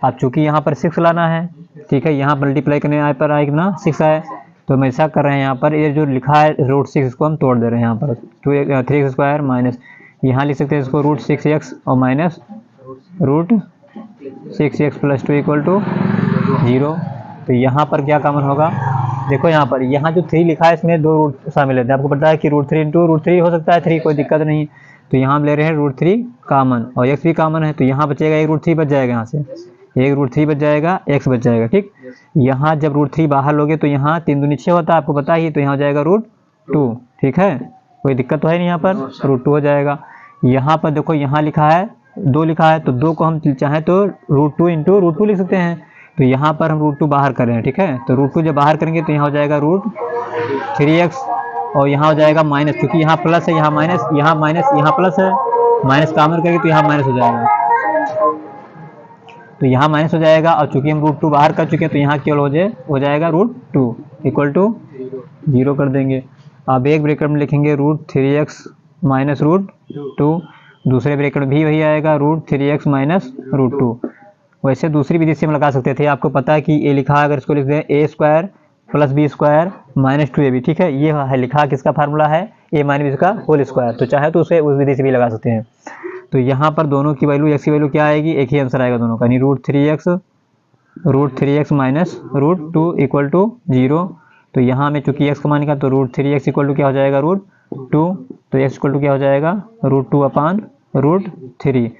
अब चूँकि यहाँ पर 6 लाना है, ठीक है, यहाँ मल्टीप्लाई करने पर आए कितना 6 आए, तो हम ऐसा कर रहे हैं यहाँ पर ये जो लिखा है रूट 6 इसको हम तोड़ दे रहे हैं, यहाँ पर 3x स्क्वायर माइनस यहाँ लिख सकते हैं इसको रूट 6x और minus root 6x plus 2 equal to 0। तो यहाँ पर क्या कॉमन होगा, देखो यहाँ पर यहाँ जो 3 लिखा है इसमें 2 रूट शामिल है, आपको पता है कि रूट 3 इंटू रूट 3 हो सकता है 3, कोई दिक्कत नहीं। तो यहाँ हम ले रहे हैं रूट 3 कॉमन और x भी कॉमन है, तो यहाँ बचेगा एक रूट 3 बच जाएगा, यहाँ से एक रूट 3 बच जाएगा, x बच जाएगा। ठीक, यहाँ जब रूट 3 बाहर लोगे तो यहाँ 3 दूनी 6 होता है, आपको पता ही, तो यहाँ हो जाएगा रूट 2। ठीक है, कोई दिक्कत तो है नहीं, यहाँ पर रूट 2 हो जाएगा। यहाँ पर देखो यहाँ लिखा है 2 लिखा है, तो 2 को हम चाहें तो रूट 2 इंटू रूट 2 लिख सकते हैं, तो यहाँ पर हम रूट 2 बाहर कर रहे हैं। ठीक है, तो रूट 2 जब बाहर करेंगे तो यहाँ हो जाएगा रूट 3x और यहाँ हो जाएगा माइनस, क्योंकि यहाँ प्लस है यहाँ माइनस, यहाँ माइनस यहाँ प्लस है, माइनस कॉमन करेंगे तो यहाँ माइनस हो जाएगा, तो यहाँ माइनस हो जाएगा, और चूंकि हम रूट 2 बाहर कर चुके हैं तो यहाँ केवल हो जाएगा रूट 2 इक्वल टू 0 कर देंगे। अब एक ब्रैकेट में लिखेंगे रूट 3x माइनस रूट 2, दूसरे ब्रैकेट में भी वही आएगा रूट 3x माइनस रूट 2। वैसे दूसरी विधि से हम लगा सकते थे, आपको पता है कि ये लिखा है, अगर इसको लिख दें a square plus b square minus 2ab। ठीक है, ये है लिखा किसका फार्मूला है a माइनस b का होल स्क्वायर। तो चाहे तो उसे उस विधि से भी लगा सकते हैं। तो यहाँ पर दोनों की वैल्यू, x की वैल्यू क्या आएगी, एक ही आंसर आएगा दोनों का, यानी √3x माइनस √2 इक्वल टू 0। तो यहाँ में चूंकि x का मान निकाला तो √3x इक्वल टू क्या हो जाएगा, √2। तो x इक्वल टू क्या हो जाएगा, √2 अपान √3।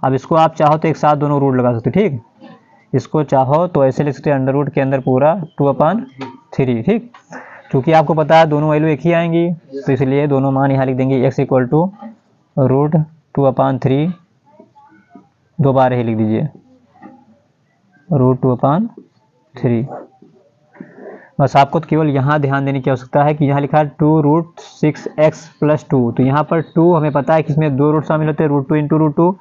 अब इसको आप चाहो तो एक साथ दोनों रूट लगा सकते हो, ठीक। इसको चाहो तो ऐसे लिख सकते हैं, अंडर रूट के अंदर पूरा 2/3, ठीक। क्योंकि आपको पता है दोनों वैल्यू एक ही आएंगी, तो इसलिए दोनों मान यहाँ लिख देंगे, x इक्वल टू √2/3, दो बार ही लिख दीजिए, √2/3। बस आपको तो केवल यहाँ ध्यान देने की आवश्यकता है कि यहाँ लिखा है 2√6x + 2। तो यहाँ पर 2 हमें पता है कि इसमें दो रूट शामिल होते हैं, √2 × √2।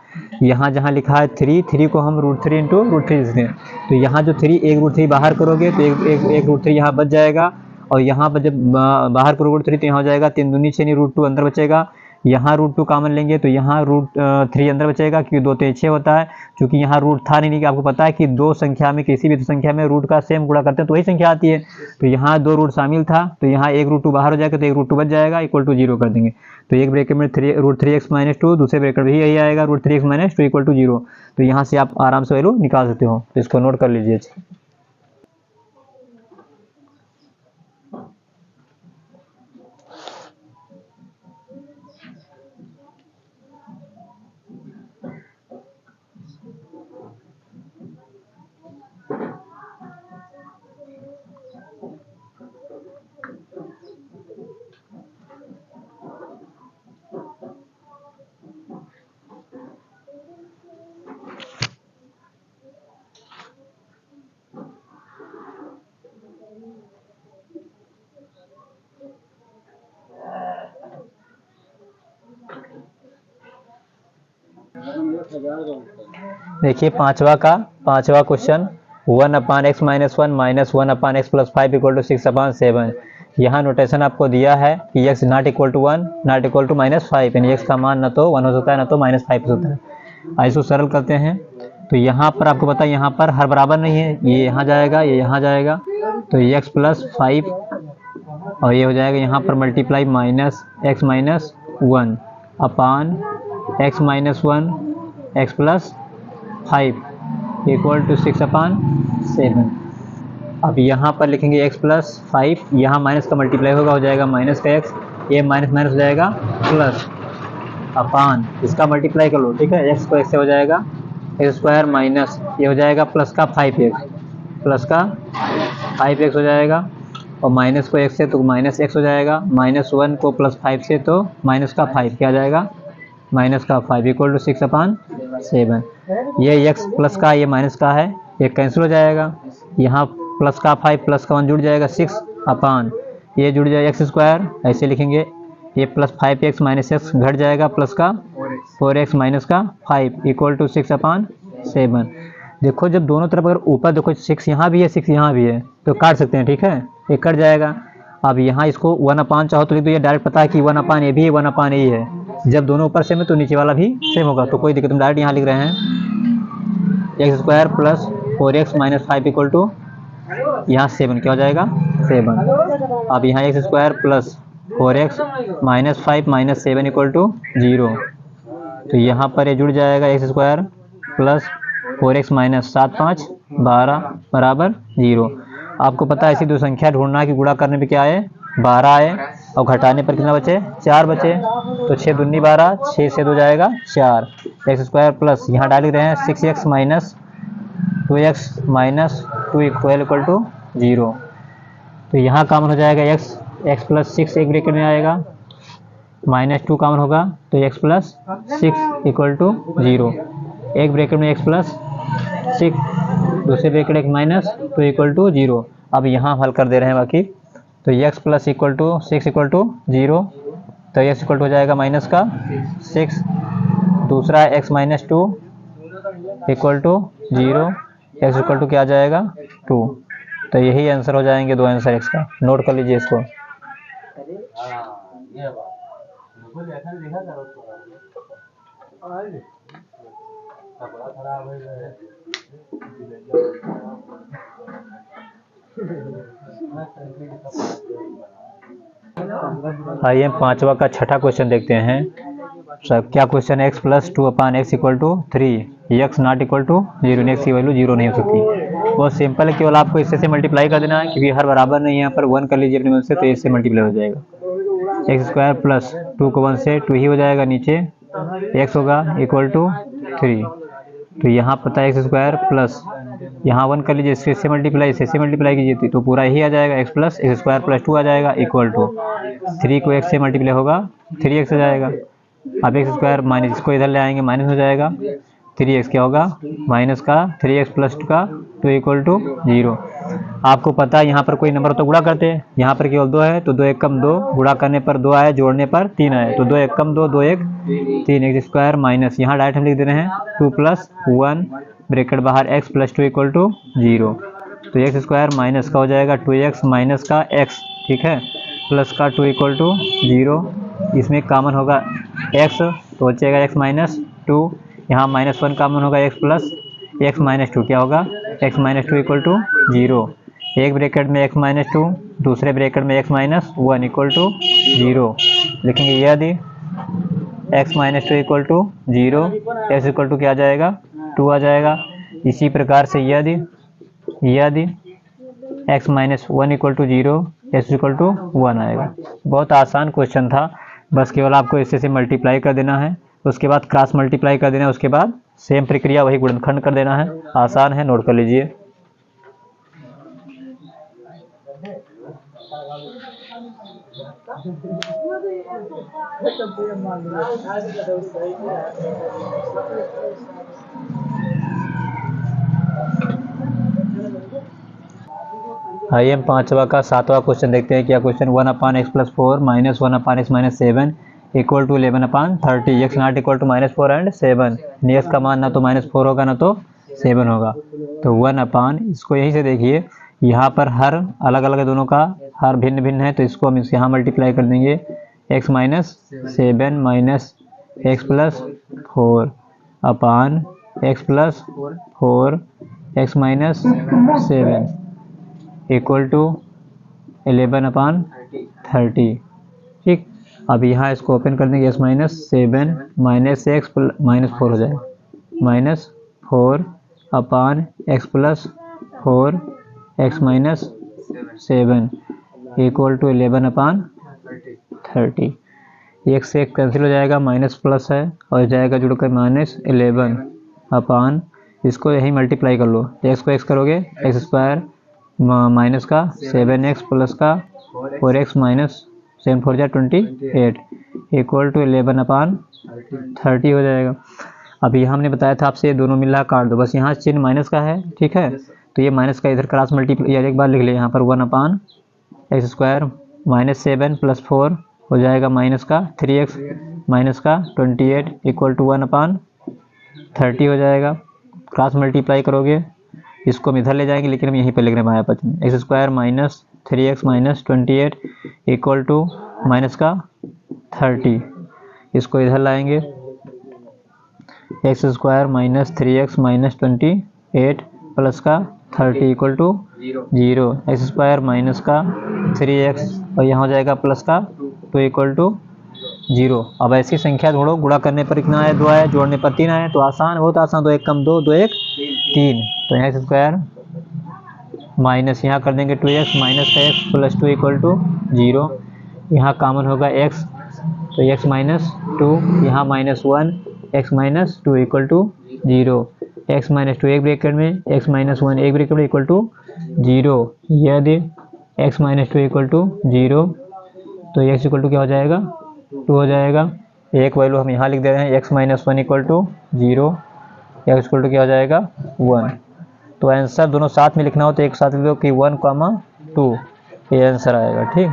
यहाँ जहाँ लिखा है 3 को हम √3 × √3 लिखते हैं। तो यहाँ जो 3, एक √3 बाहर करोगे तो एक √3 यहाँ बच जाएगा, और यहाँ पर जब बाहर करोगे 3 तो यहाँ हो जाएगा 3 दूनी 6, √2 अंदर बचेगा। यहाँ √2 कॉमन लेंगे तो यहाँ √3 अंदर बचेगा, क्योंकि 2 3 6 होता है। क्योंकि यहाँ रूट था नहीं, कि आपको पता है कि दो संख्या में, किसी भी संख्या में रूट का सेम गुणा करते हैं तो वही संख्या आती है। तो यहाँ दो रूट शामिल था, तो यहाँ एक √2 बाहर हो जाएगा, तो एक √2 बच जाएगा, इक्वल टू 0 कर देंगे। तो एक ब्रैकेट में √3x - 2, दूसरे ब्रैकेट में यही आएगा, √3x - 2 इक्वल टू 0। तो यहाँ से आप आराम से वैल्यू निकाल सकते हो। तो इसको नोट कर लीजिए। देखिए पांचवा क्वेश्चन, 1/x - 1 - 1/x + 5 = 6/7। यहाँ नोटेशन आपको दिया है कि x not equal to 1 not equal to -5, यानी x का मान ना तो 1 हो सकता है ना तो -5 हो सकता है। आइए इसको सरल करते हैं। तो यहाँ पर आपको पता है यहाँ पर हर बराबर नहीं है, ये यहाँ जाएगा, ये यहाँ जाएगा, तो x + 5 और ये हो जाएगा यहाँ पर multiply -x - 1 upon x - 1 x + 5 equal to 6/7। अब यहाँ पर लिखेंगे x + 5, यहाँ माइनस का मल्टीप्लाई होगा, हो जाएगा माइनस का x, ये माइनस माइनस हो जाएगा प्लस, अपान इसका मल्टीप्लाई कर लो, ठीक है। x को x से हो जाएगा x² माइनस ये हो जाएगा प्लस का 5x हो जाएगा, और माइनस को x से तो -x हो जाएगा, -1 को +5 से तो माइनस का 5 क्या आ जाएगा, माइनस का 5 इक्वल टू 6/7। ये x प्लस का ये माइनस का है, ये कैंसिल हो जाएगा, यहाँ प्लस का 5 प्लस का 1 जुड़ जाएगा 6 अपान ये जुड़ जाएगा x², ऐसे लिखेंगे, ये प्लस 5x - x घट जाएगा, प्लस का 4x माइनस का 5 इक्वल टू 6/7। देखो जब दोनों तरफ अगर ऊपर देखो 6 यहाँ भी है 6 यहाँ भी है तो काट सकते हैं, ठीक है, ये कट जाएगा। अब यहाँ इसको 1/, चाहो तो लिख दो, ये डायरेक्ट पता है कि 1/, ये भी 1/, ये है। जब दोनों ऊपर सेम है तो नीचे वाला भी सेम होगा, तो कोई दिक्कत, हम डायरेक्ट यहाँ लिख रहे हैं x² + 4x - 5 इक्वल टू यहाँ 7 क्या हो जाएगा 7। अब यहाँ x² + 4x - 5 - 7 इक्वल टू 0। तो यहाँ पर ये जुड़ जाएगा x² + 4x - 7 5 12 बराबर 0। आपको पता है ऐसी दो संख्या ढूंढना कि गुणा करने पे क्या आए 12 आए, और घटाने पर कितना बचे 4 बचे। तो 6 दूनी 12, 6 से 2 जाएगा 4, x² प्लस यहाँ डाल रहे हैं 6x - 2x - 2 इक्वल टू 0। तो यहाँ कॉमन हो जाएगा x + 6 एक ब्रैकेट में आएगा, -2 कॉमन होगा तो x + 6 इक्वल टू 0। एक ब्रैकेट में x + 6, दूसरे ब्रैकेट एक -2 इक्वल टू 0। अब यहाँ हल कर दे रहे हैं बाकी, तो x + equal to 6 equal to 0, तो x इक्वल टू हो जाएगा माइनस का 6, दूसरा x - 2 equal to 0, x equal to क्या आ जाएगा 2। तो यही आंसर हो जाएंगे, दो आंसर x का, नोट कर लीजिए इसको। आइए पांचवा का छठा क्वेश्चन देखते हैं। सब क्या क्वेश्चन है, x plus 2/x equal to 3, x not equal to 0, x की वैल्यू 0 नहीं हो सकती। बहुत सिंपल है, केवल आपको इससे मल्टीप्लाई कर देना है, क्योंकि हर बराबर नहीं है, यहाँ पर 1 कर लीजिए अपने मन से, तो इससे मल्टीप्लाई हो जाएगा। एक्स स्क्वायर प्लस 2 को 1 से 2 ही हो जाएगा, नीचे एक्स होगा इक्वल टू 3। तो यहाँ पता है एक्स स्क्वायर प्लस यहाँ 1 कर लीजिए, इससे मल्टीप्लाई, इससे मल्टीप्लाई कीजिए तो पूरा ही आ जाएगा, x plus x square plus 2 आ जाएगा इक्वल टू 3 को एक्स से मल्टीप्लाई होगा 3x हो जाएगा। अब एक्स स्क्वायर माइनस, इसको इधर ले आएंगे, माइनस हो जाएगा, 3x क्या होगा माइनस का 3x प्लस 2 का 2 इक्वल टू 0। आपको पता है यहाँ पर कोई नंबर तो गुणा करते हैं, यहाँ पर केवल 2 है तो 2 1 कम 2, गुणा करने पर 2 आए, जोड़ने पर 3 आए, तो 2 1 कम 2, 2 1 3, एक्स स्क्वायर माइनस यहाँ डायरेक्ट हम लिख दे रहे हैं 2 प्लस 1 ब्रैकेट बाहर x प्लस 2 इक्वल टू 0। तो एक्स स्क्वायर माइनस का हो जाएगा 2x माइनस का x, ठीक है, प्लस का 2 इक्वल टू 0। इसमें कॉमन होगा x, तो बचेगा x माइनस 2, यहाँ माइनस 1 कॉमन होगा, x प्लस x माइनस 2 क्या होगा x माइनस 2 इक्वल टू 0। एक ब्रैकेट में x माइनस 2, दूसरे ब्रैकेट में x माइनस 1 इक्वल टू 0। लिखेंगे यदि x minus 2 equal to 0, x equal to क्या आ जाएगा 2 आ जाएगा। इसी प्रकार से यदि x minus 1 equal to 0, x equal to 1 आएगा। बहुत आसान क्वेश्चन था, बस केवल आपको इससे से मल्टीप्लाई कर देना है, उसके बाद क्रॉस मल्टीप्लाई कर देना है, उसके बाद सेम प्रक्रिया वही गुणनखंड कर देना है। आसान है, नोट कर लीजिए। आइए हम पांचवा का सातवां क्वेश्चन देखते हैं। क्या question, 1/x plus 4 minus 1/x minus 7 equal to 11/30, x not equal to -4 and 7। X का मान ना तो -4 होगा ना तो 7 होगा, तो 1/, इसको यहीं से देखिए, यहाँ पर हर अलग अलग दोनों का हर भिन्न भिन्न है, तो इसको हम यहाँ मल्टीप्लाई कर देंगे, x minus 7 minus x plus 4 upon x plus 4 x minus 7 equal to 11/30। ठीक, अब यहाँ इसको ओपन कर देंगे, x minus 7 minus x minus 4 हो जाएगा, -4 upon x plus 4 x minus 7 equal to 11/30। एक से एक कैंसिल हो जाएगा, माइनस प्लस है और जाएगा जुड़कर -11 अपान, इसको यही मल्टीप्लाई कर लो, x को x करोगे एक्स स्क्वायर माइनस का 7x प्लस का 4x माइनस 7 4 28 इक्वल टू 11/30 हो जाएगा। अब यहाँ हमने बताया था आपसे, दोनों मिल रहा काट दो, बस यहाँ चिन्ह माइनस का है, ठीक है, तो ये माइनस का इधर क्रॉस मल्टीप्लाई, एक बार लिख ले यहाँ पर 1/x स्क्वायर माइनस 7 प्लस 4 हो जाएगा माइनस का 3x माइनस का 28 इक्वल टू 1/30 हो जाएगा। क्रॉस मल्टीप्लाई करोगे, इसको हम इधर ले जाएंगे, लेकिन हम यहीं पर लिख रहे हैं बाया पक्ष में, x square minus 3x minus 28 equal to minus का 30, इसको इधर लाएंगे, x square minus 3x minus 28 plus का 30 equal to 0, x square minus का 3x और यहाँ हो जाएगा प्लस का 2 इक्वल टू 0। अब ऐसी संख्या जोड़ो, गुणा करने पर कितना आया 2 आया, जोड़ने पर 3 आया, तो आसान, बहुत आसान, 2 1 कम 2, 2 1 3, तो यहाँ एक्स स्क्वायर माइनस यहाँ कर देंगे 2x माइनस का x प्लस 2 इक्वल टू 0, यहाँ कॉमन होगा x, तो x माइनस 2, यहाँ -1 x minus 2 equal to 0, x minus 2 एक ब्रैकेट में, x माइनस 1 एक ब्रैकेट में इक्वल टू 0। यदि x माइनस 2 इक्वल टू 0, तो x इक्वल टू क्या हो जाएगा 2 हो जाएगा। एक वैल्यू हम यहाँ लिख दे रहे हैं, x minus 1 equal to 0, x equal to क्या हो जाएगा 1। तो आंसर दोनों साथ में लिखना हो तो एक साथ लिख दो कि 1,2, ये आंसर आएगा। ठीक,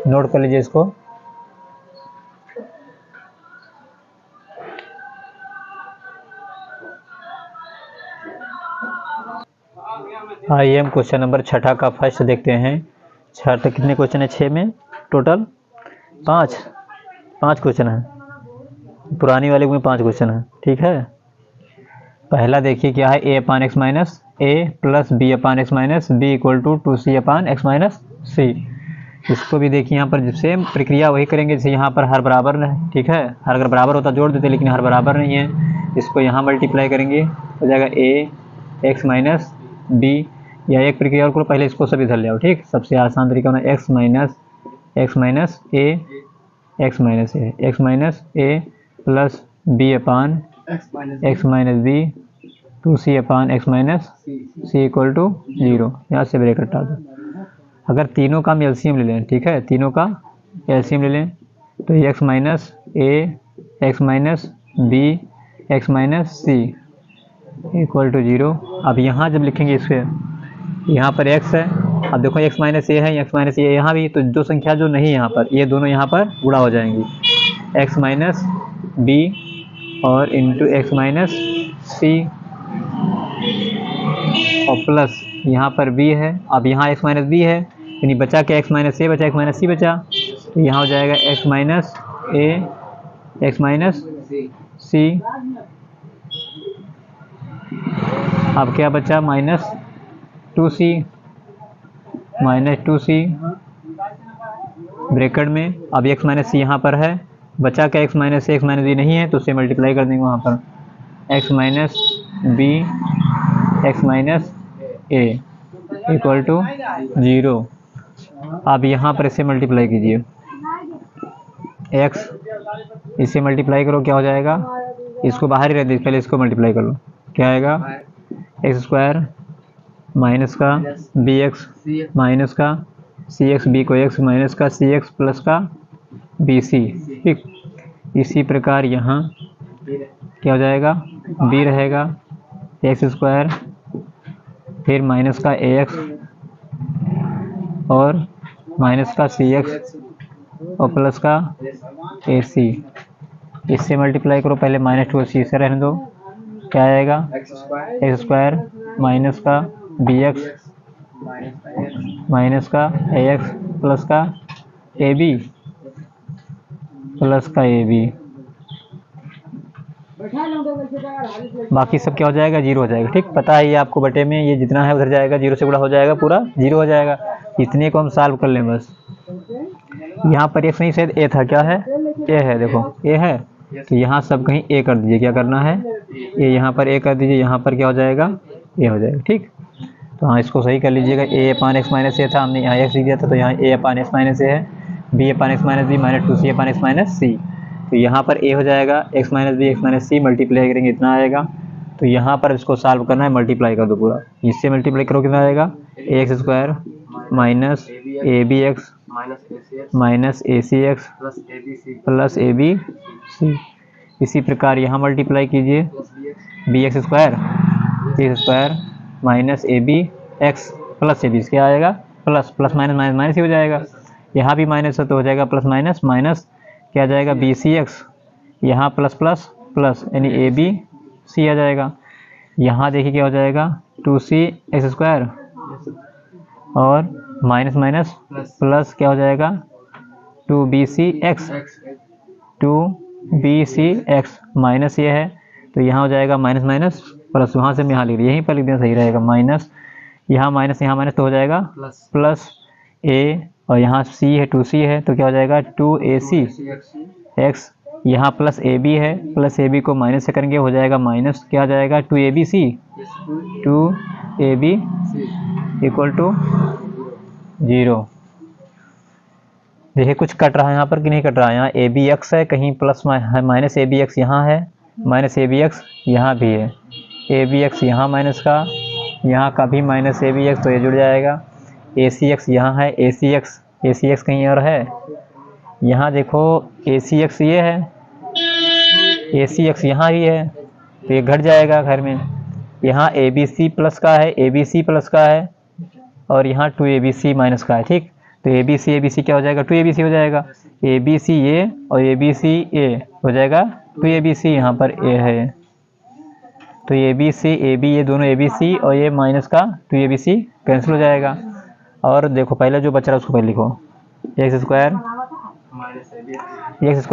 नोट कर लीजिए इसको। आइए हम क्वेश्चन नंबर 6 का फर्स्ट देखते हैं। 6 कितने क्वेश्चन है, 6 में टोटल 5 क्वेश्चन है, पुरानी वाले में 5 क्वेश्चन है। ठीक है, पहला देखिए क्या है, a/x minus a plus b/x minus b equal to 2c/x minus c। इसको भी देखिए यहाँ पर सेम प्रक्रिया वही करेंगे जैसे यहाँ पर हर बराबर है, ठीक है, हर अगर बराबर होता जोड़ देते, लेकिन हर बराबर नहीं है, इसको यहाँ मल्टीप्लाई करेंगे, हो जाएगा ए एक्स माइनस बी, या एक प्रक्रिया और करो, पहले इसको सब इधर ले आओ, ठीक, सबसे आसान तरीका होना x minus a x minus a plus B upon x minus b two c upon x minus c equal to 0। यहाँ से ब्रेक हटा दो। अगर तीनों का हम एलसीएम ले लें, ठीक है, तीनों का एलसीएम ले लें, तो x minus a x minus b x minus c equal to 0। अब यहाँ जब लिखेंगे इस पर, यहाँ पर x है, अब देखो x माइनस ए है, एक्स माइनस ए यहाँ भी, तो दो संख्या जो नहीं यहाँ पर, ये दोनों यहाँ पर गुणा हो जाएंगी, x माइनस बी और इंटू एक्स माइनस सी, और प्लस यहाँ पर b है, अब यहाँ x माइनस बी है, यानी बचा क्या, x माइनस ए बचा, x माइनस सी बचा, तो यहाँ हो जाएगा x minus a x minus सी, अब क्या बचा, माइनस 2c ब्रैकेट में, अब x माइनस सी यहाँ पर है, बचा क्या, x माइनस बी नहीं है, तो उससे मल्टीप्लाई कर देंगे वहाँ पर, x minus b x minus a equal to 0। अब यहाँ पर इसे मल्टीप्लाई कीजिए, x इसे मल्टीप्लाई करो, क्या हो जाएगा, इसको बाहर ही रख दीजिए, पहले इसको मल्टीप्लाई कर लो, क्या आएगा, एक्स स्क्वायर माइनस का बी एक्स माइनस का सी एक्स, बी को एक्स माइनस का सी एक्स प्लस का बी सी, ठीक। इसी प्रकार यहाँ क्या हो जाएगा, बी रहेगा एक्स स्क्वायर, फिर माइनस का ए एक्स और माइनस का सी एक्स और प्लस का ए सी, इससे मल्टीप्लाई करो, पहले माइनस 2 सी से रहने दो, क्या आएगा, एक्स स्क्वायर माइनस का बी एक्स माइनस का ए एक्स प्लस का ए बी प्लस का ए बी, बाकी सब क्या हो जाएगा, 0 हो जाएगा, ठीक, पता है ये आपको, बटे में ये जितना है उधर जाएगा, 0 से गुणा हो जाएगा, पूरा 0 हो जाएगा, इतने को हम सॉल्व कर लें बस। यहाँ पर x नहीं शायद a था, क्या है, a है, देखो a है, तो यहाँ सब कहीं a कर दीजिए, क्या करना है, a यहाँ पर a कर दीजिए, यहाँ पर क्या हो जाएगा, a हो जाएगा, ठीक। तो हाँ, इसको सही कर लीजिएगा, a अपान एक्स माइनस ए था, हमने यहाँ x लिख दिया था, तो यहाँ a upon x minus a है, b upon x minus b minus 2c upon x minus c, तो यहाँ पर a हो जाएगा, x minus b x minus c multiply करेंगे इतना आएगा, तो यहाँ पर इसको सॉल्व करना है, मल्टीप्लाई कर दो पूरा, इससे मल्टीप्लाई करो कितना आएगा, a x square minus a b x minus a c x plus a b c, इसी प्रकार यहाँ मल्टीप्लाई कीजिए, b x square minus a b x plus a b, क्या आएगा, plus plus minus minus minus ही हो जाएगा, यहाँ भी माइनस है तो हो जाएगा प्लस माइनस माइनस, क्या आ जाएगा, बी सी एक्स, यहाँ प्लस प्लस प्लस, यानी ए बी सी आ जाएगा, यहाँ देखिए क्या हो जाएगा, 2c एक्स स्क्वायर और माइनस माइनस प्लस क्या हो जाएगा, 2bc x, 2bc x minus ये है, तो यहाँ हो जाएगा माइनस माइनस प्लस, वहाँ से हम यहाँ लिख रहे, यहीं पर लिख देना सही रहेगा, माइनस यहाँ माइनस तो हो जाएगा प्लस a, और यहाँ c है 2c है, तो क्या हो जाएगा 2ac x, यहाँ प्लस ab है, प्लस ab को माइनस से करेंगे, हो जाएगा माइनस, क्या आ जाएगा 2abc इक्वल टू 0। देखिए कुछ कट रहा है यहाँ पर कि नहीं कट रहा है, यहाँ ए बी एक्स है, कहीं plus minus a b x यहाँ है, माइनस ए बी एक्स यहाँ भी है, ए बी एक्स यहाँ माइनस का, यहाँ का भी माइनस ए बी एक्स, तो ये जुड़ जाएगा, ए सी एक्स यहाँ है, ए सी एक्स कहीं और है, यहाँ देखो ए सी एक्स ये है, ए सी एक्स यहाँ ही है, तो ये घट जाएगा घर में, यहाँ ए बी सी प्लस का है, ए बी सी प्लस का है, और यहाँ 2abc माइनस का है, ठीक, तो abc क्या हो जाएगा, 2abc हो जाएगा, abc ये और abc a हो जाएगा 2abc, यहाँ पर a है, तो abc ab ये दोनों abc और ये माइनस का 2abc कैंसिल हो जाएगा, और देखो पहले जो बच रहा है उसको पहले लिखो, एक्स स्क्वायर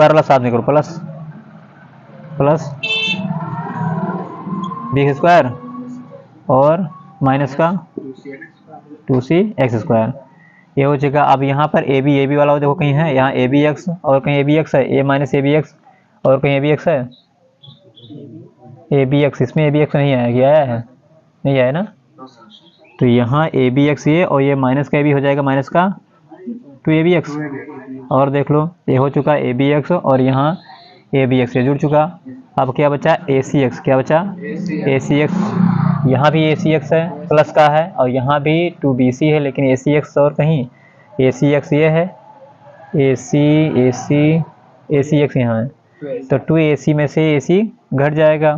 वाला साथ में करो, plus plus B x square और माइनस का 2c एक्स स्क्वायर, ये हो जाएगा। अब यहाँ पर ए बी वाला देखो कहीं है, यहाँ ए बी एक्स और कहीं ए बी एक्स है, ए माइनस ए बी एक्स और कहीं ए बी एक्स है, ए बी एक्स, इसमें ए बी एक्स नहीं आया, क्या आया है, नहीं आया ना। तो यहाँ ए बी एक्स ये और ये माइनस का ए बी हो जाएगा, माइनस का 2ab(x) और देख लो ये हो चुका ए बी एक्स और यहाँ ए बी एक्स ये जुड़ चुका। अब क्या बचा, ए सी एक्स, क्या बचा, ए सी एक्स, यहाँ भी ए सी एक्स है प्लस का है और यहाँ भी 2bc है, लेकिन ए सी एक्स और कहीं ए सी एक्स ये है, ए सी एक्स यहाँ है, तो 2ac में से ac घट जाएगा,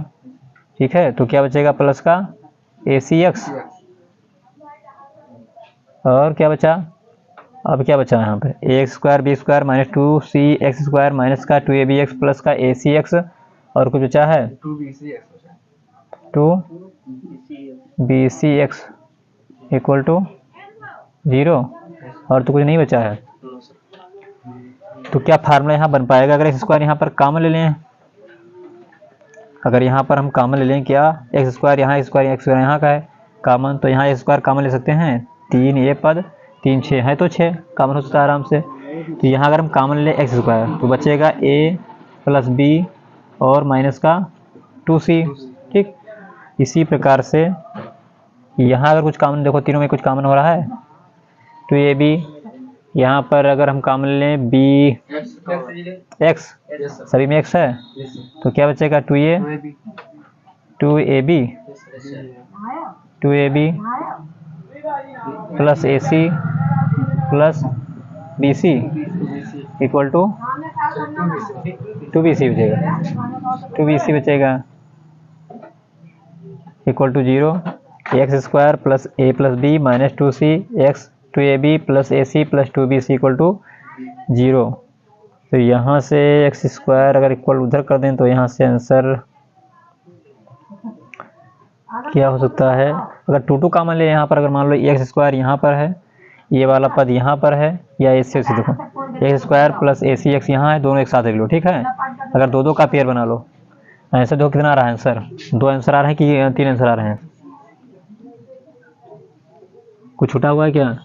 ठीक है। तो क्या बचेगा, प्लस का ए सी एक्स और क्या बचा, अब क्या बचा यहाँ पे, a x square b square minus 2c(x) square minus का 2ab(x) प्लस का ए सी एक्स और कुछ बचा है 2bc(x) इक्वल टू 0 और तो कुछ नहीं बचा है। तो क्या फार्मूला यहाँ बन पाएगा, अगर एक्स स्क्वायर यहाँ पर कॉमन ले लें, अगर यहाँ पर हम कॉमन ले लें, क्या एक्स स्क्वायर यहाँ एक्स यहाँ का है कॉमन, तो यहाँ एक्स स्क्वायर कॉमन ले सकते हैं, 3 ये पद 3 6 है तो 6 कॉमन हो सकता है आराम से। तो यहाँ अगर हम कॉमन ले एक्स स्क्वायर तो बचेगा a प्लस बी और माइनस का 2c, ठीक। इसी प्रकार से यहाँ अगर कुछ कॉमन, देखो तीनों में कुछ कॉमन हो रहा है, 2ab, यहाँ पर अगर हम कॉमन लें बी एक्स, सभी में x है, तो क्या बचेगा 2ab plus a c plus b c equal to 2bc बचेगा, 2bc बचेगा equal to 0, x square plus a plus b minus 2c x 2ab plus a c plus 2bc equal to 0। तो यहाँ से x square अगर equal उधर कर दें तो यहाँ से आंसर क्या हो सकता है, अगर 2 कॉमन ले यहाँ पर, अगर मान लो एक्स स्क्वायर यहाँ पर है, ये वाला पद यहाँ पर है, या ए सी एक्स, देखो x square plus a c x यहाँ है, दोनों एक साथ लिख लो, ठीक है। अगर 2 का पेयर बना लो, आंसर देखो कितना आ रहा है, आंसर 2 आंसर आ रहे हैं कि 3 आंसर आ रहे हैं, कुछ छूटा हुआ है क्या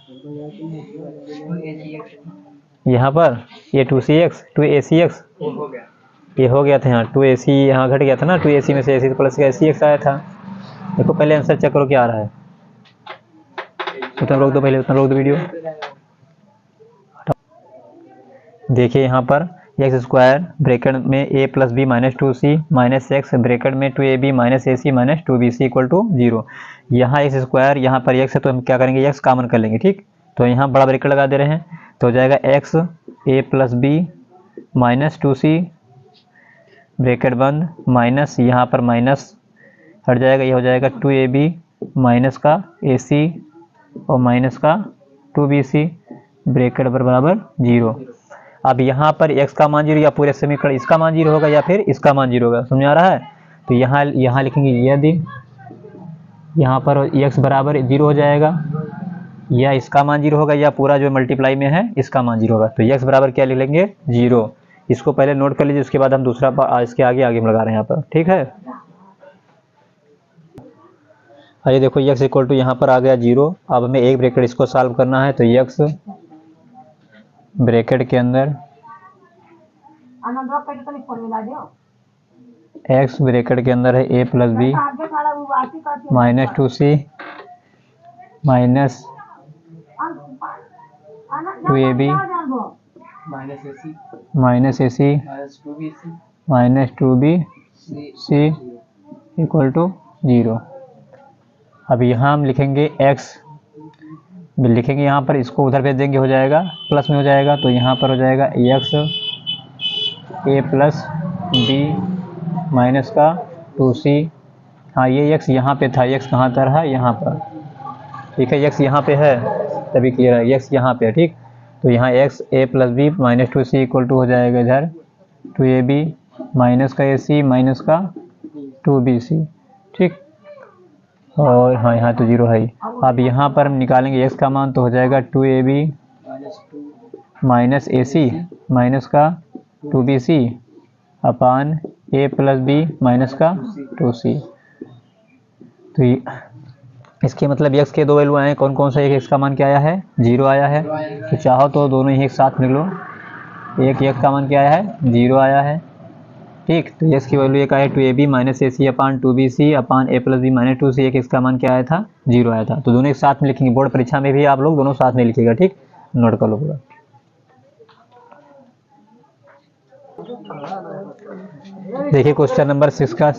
यहाँ पर, ये 2cx 2ac(x) ये हो गया था यहाँ 2ac, यहाँ घट गया था ना, 2ac में से ac प्लस का ac(x) आया था। देखो पहले आंसर चेक करो क्या आ रहा है, उतना रोक दो, पहले उतना रोक दो वीडियो। देखिए यहाँ पर एक्स स्क्वायर ब्रैकेट में a plus b minus 2c minus x bracket में 2ab minus a c minus 2bc equal to 0। यहाँ एक्स स्क्वायर यहाँ पर x है तो हम क्या करेंगे, x कॉमन कर लेंगे, ठीक। तो यहाँ बड़ा ब्रैकेट लगा दे रहे हैं, तो हो जाएगा x a plus b minus 2c bracket बंद माइनस यहाँ पर माइनस हट जाएगा, ये हो जाएगा 2ab माइनस का ac और माइनस का 2bc ब्रैकेट पर बराबर 0। अब यहाँ पर x का मान 0 या पूरे समीकरण इसका मान 0 होगा या फिर इसका मान 0 होगा, समझ आ रहा है। तो यहाँ लिखेंगे यदि यहाँ पर x बराबर 0 हो जाएगा, या इसका मान 0 होगा या पूरा जो मल्टीप्लाई में है इसका मान 0 होगा, तो x बराबर क्या लिख लेंगे 0। इसको पहले नोट कर लीजिए, उसके बाद हम दूसरा इसके आगे हम लगा रहे हैं यहाँ पर, ठीक है। आइए देखो x इक्वल टू यहाँ पर आ गया 0। अब हमें एक ब्रैकेट इसको सॉल्व करना है, तो x ब्रैकेट के अंदर x ब्रैकेट के अंदर है a plus b minus 2c minus 2ab minus a c minus 2bc equal to 0। अब यहाँ हम लिखेंगे x लिखेंगे, यहाँ पर इसको उधर भेज देंगे, हो जाएगा प्लस में हो जाएगा, तो यहाँ पर हो जाएगा x a plus b minus का 2c, हाँ ये x यहाँ पे था, x कहाँ पर है, यहाँ पर, ठीक है, x यहाँ पे है तभी क्लियर है, x यहाँ पे है, ठीक। तो यहाँ x a plus b minus 2c equal to हो जाएगा इधर 2ab माइनस का ac माइनस का 2bc, ठीक। और हाँ यहाँ तो 0 है ही। अब यहाँ पर हम निकालेंगे x का मान, तो हो जाएगा 2ab minus a c minus का 2bc upon a plus b minus का 2c। तो इसके मतलब x के दो वैल्यू आए हैं, कौन कौन सा? एक x का मान क्या आया है? 0 आया है। तो चाहो तो दोनों ही एक साथ लिख लो। एक x का मान क्या आया है? 0 आया है। ठीक, तो x की वैल्यू एक आया 2ab minus AC upon 2bc upon a plus b minus 2c। एक x का मान क्या आया था? 0 आया था। तो दोनों एक साथ में लिखेंगे, बोर्ड परीक्षा में भी आप लोग दोनों साथ में लिखिएगा। ठीक, नोट कर लो पूरा। देखिए क्वेश्चन नंबर 6 का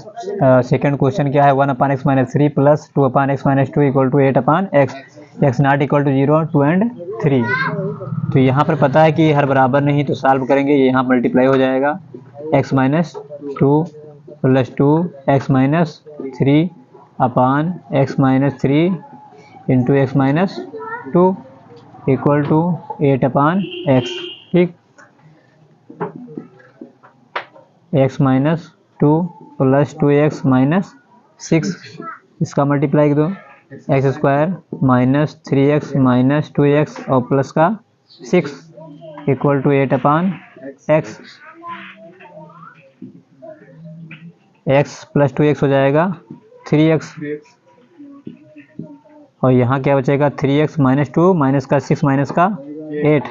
सेकंड क्वेश्चन क्या है? 1/x minus 3 plus 2/x minus 2 equal to 8/x, x not equal to 0, 2 and 3। तो यहाँ पर पता है कि हर बराबर नहीं, तो सॉल्व करेंगे, यहाँ मल्टीप्लाई हो जाएगा। x minus 2 plus 2 x minus 3 upon x minus 3 into x minus 2 equal to 8/x। ठीक, x minus 2 plus 2x minus 6, इसका मल्टीप्लाई दो, x square minus 3x minus 2x और प्लस का 6 equal to 8/x। x plus 2x हो जाएगा 3x, और यहाँ क्या बचेगा? 3x माइनस 2 माइनस का 6 माइनस का 8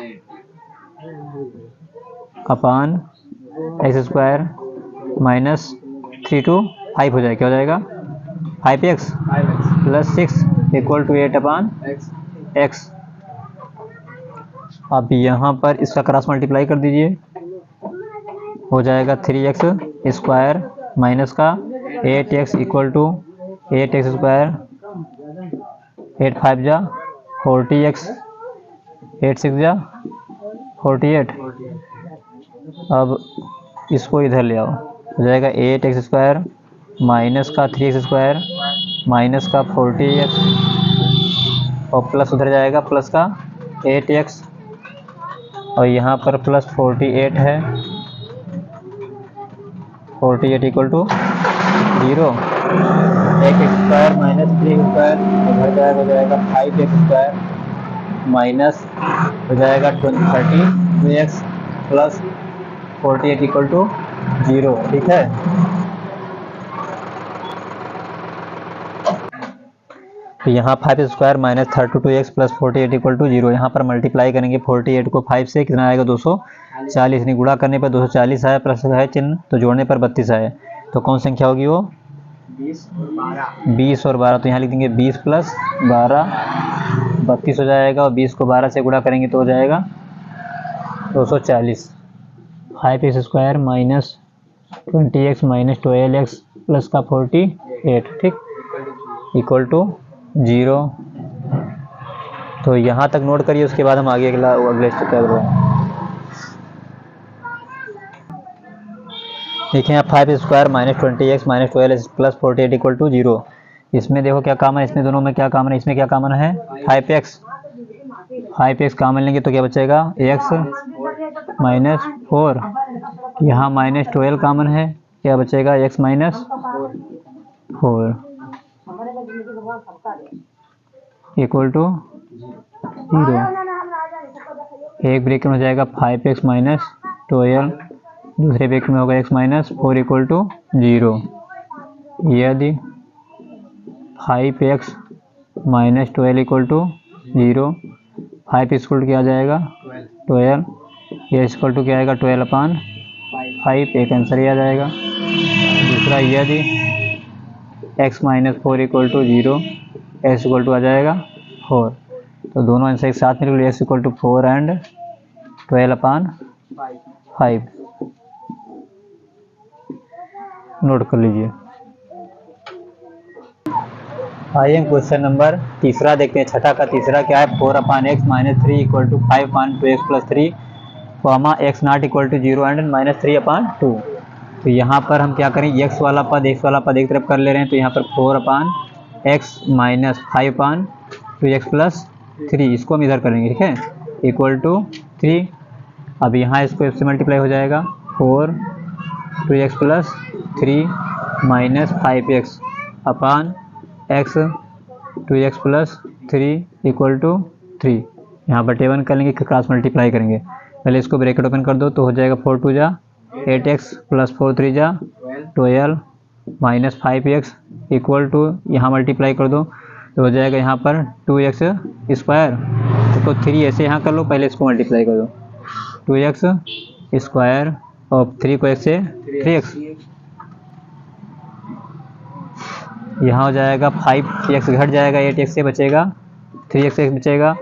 अपान एक्स स्क्वायर माइनस 3 to 5 हो जाएगा। क्या हो जाएगा? 5x plus 6 equal to 8/x। अब यहाँ पर इसका क्रॉस मल्टीप्लाई कर दीजिए, हो जाएगा 3x स्क्वायर माइनस का 8x equal to 8x square, 8 5 जा 40x, 8 6 जा 48। अब इसको इधर ले आओ, हो जाएगा 8x स्क्वायर माइनस का 3x स्क्वायर माइनस का 40x और प्लस उधर जाएगा प्लस का 8x, और यहाँ पर प्लस 48 है, 48 equal to 0। x square minus 3x square उधर जाएगा, हो जाएगा 5x स्क्वायर माइनस हो जाएगा 32x प्लस 48 इक्वल टू 0। ठीक है, तो यहाँ 5 square minus 32x plus 48 equal to 0। यहाँ पर मल्टीप्लाई करेंगे 48 को 5 से, कितना आएगा? 240। नहीं, गुणा करने पर 240 आया, प्लस है चिन्ह, तो जोड़ने पर 32 आया। तो कौन संख्या होगी वो? 20 और 12। तो यहाँ लिख देंगे 20 प्लस 12 32 हो जाएगा, और 20 को 12 से गुणा करेंगे तो हो जाएगा 240। 5x square minus 20x minus 12x plus का 48, ठीक, इक्वल टू 0। तो यहाँ तक नोट करिए, उसके बाद हम आगे अगले स्टेप कर रहे हैं। देखिए यहाँ 5 square minus 20x minus 12x plus 48 equal to 0। इसमें देखो क्या कॉमन है, इसमें दोनों में क्या कॉमन है? इसमें क्या कॉमन है? 5x कॉमन लेंगे तो क्या बचेगा? x minus 4। यहाँ माइनस 12 कॉमन है, क्या बचेगा? x minus 4 equal to 0। एक ब्रेक में हो जाएगा 5x माइनस 12, दूसरे ब्रेक में होगा x माइनस 4 इक्वल टू 0। यदि 5x minus 12 equal to 0, 5 equal to क्या आ जाएगा? 12, ये इक्वल टू क्या आएगा? 12/5, एक आंसर ही आ जाएगा। दूसरा, यदि x minus 4 equal to 0, x equal to आ जाएगा 4। तो दोनों आंसर एक साथ में x equal to 4 and 12/5 note कर लीजिए। आइए क्वेश्चन नंबर तीसरा देखते हैं। छठा का तीसरा क्या है? 4/x minus 3 equal to 5/2x plus 3 comma x not equal to 0 and minus 3/2। तो यहाँ पर हम क्या करें? x वाला पद एक तरफ कर ले रहे हैं, तो यहाँ पर 4/x माइनस 5/2x प्लस 3, इसको हम इधर करेंगे, ठीक है, इक्वल टू 3। अब यहाँ इसको इससे मल्टीप्लाई हो जाएगा, 4/2x plus 3 minus 5x upon x 2x plus 3 equal to 3। यहाँ पर टेबल कर लेंगे, क्रॉस मल्टीप्लाई करेंगे। पहले इसको ब्रैकेट ओपन कर दो, तो हो जाएगा 4 2 जा 8x प्लस 4 3 जा 12 माइनस 5x इक्वल टू, यहाँ मल्टीप्लाई कर दो तो हो जाएगा यहाँ पर 2x स्क्वायर, तो 3 ऐसे यहाँ कर लो, पहले इसको मल्टीप्लाई कर दो, 2x स्क्वायर और 3 को 1 से 3x, यहाँ हो जाएगा 5x घट जाएगा, 8x से बचेगा, 3x बचेगा,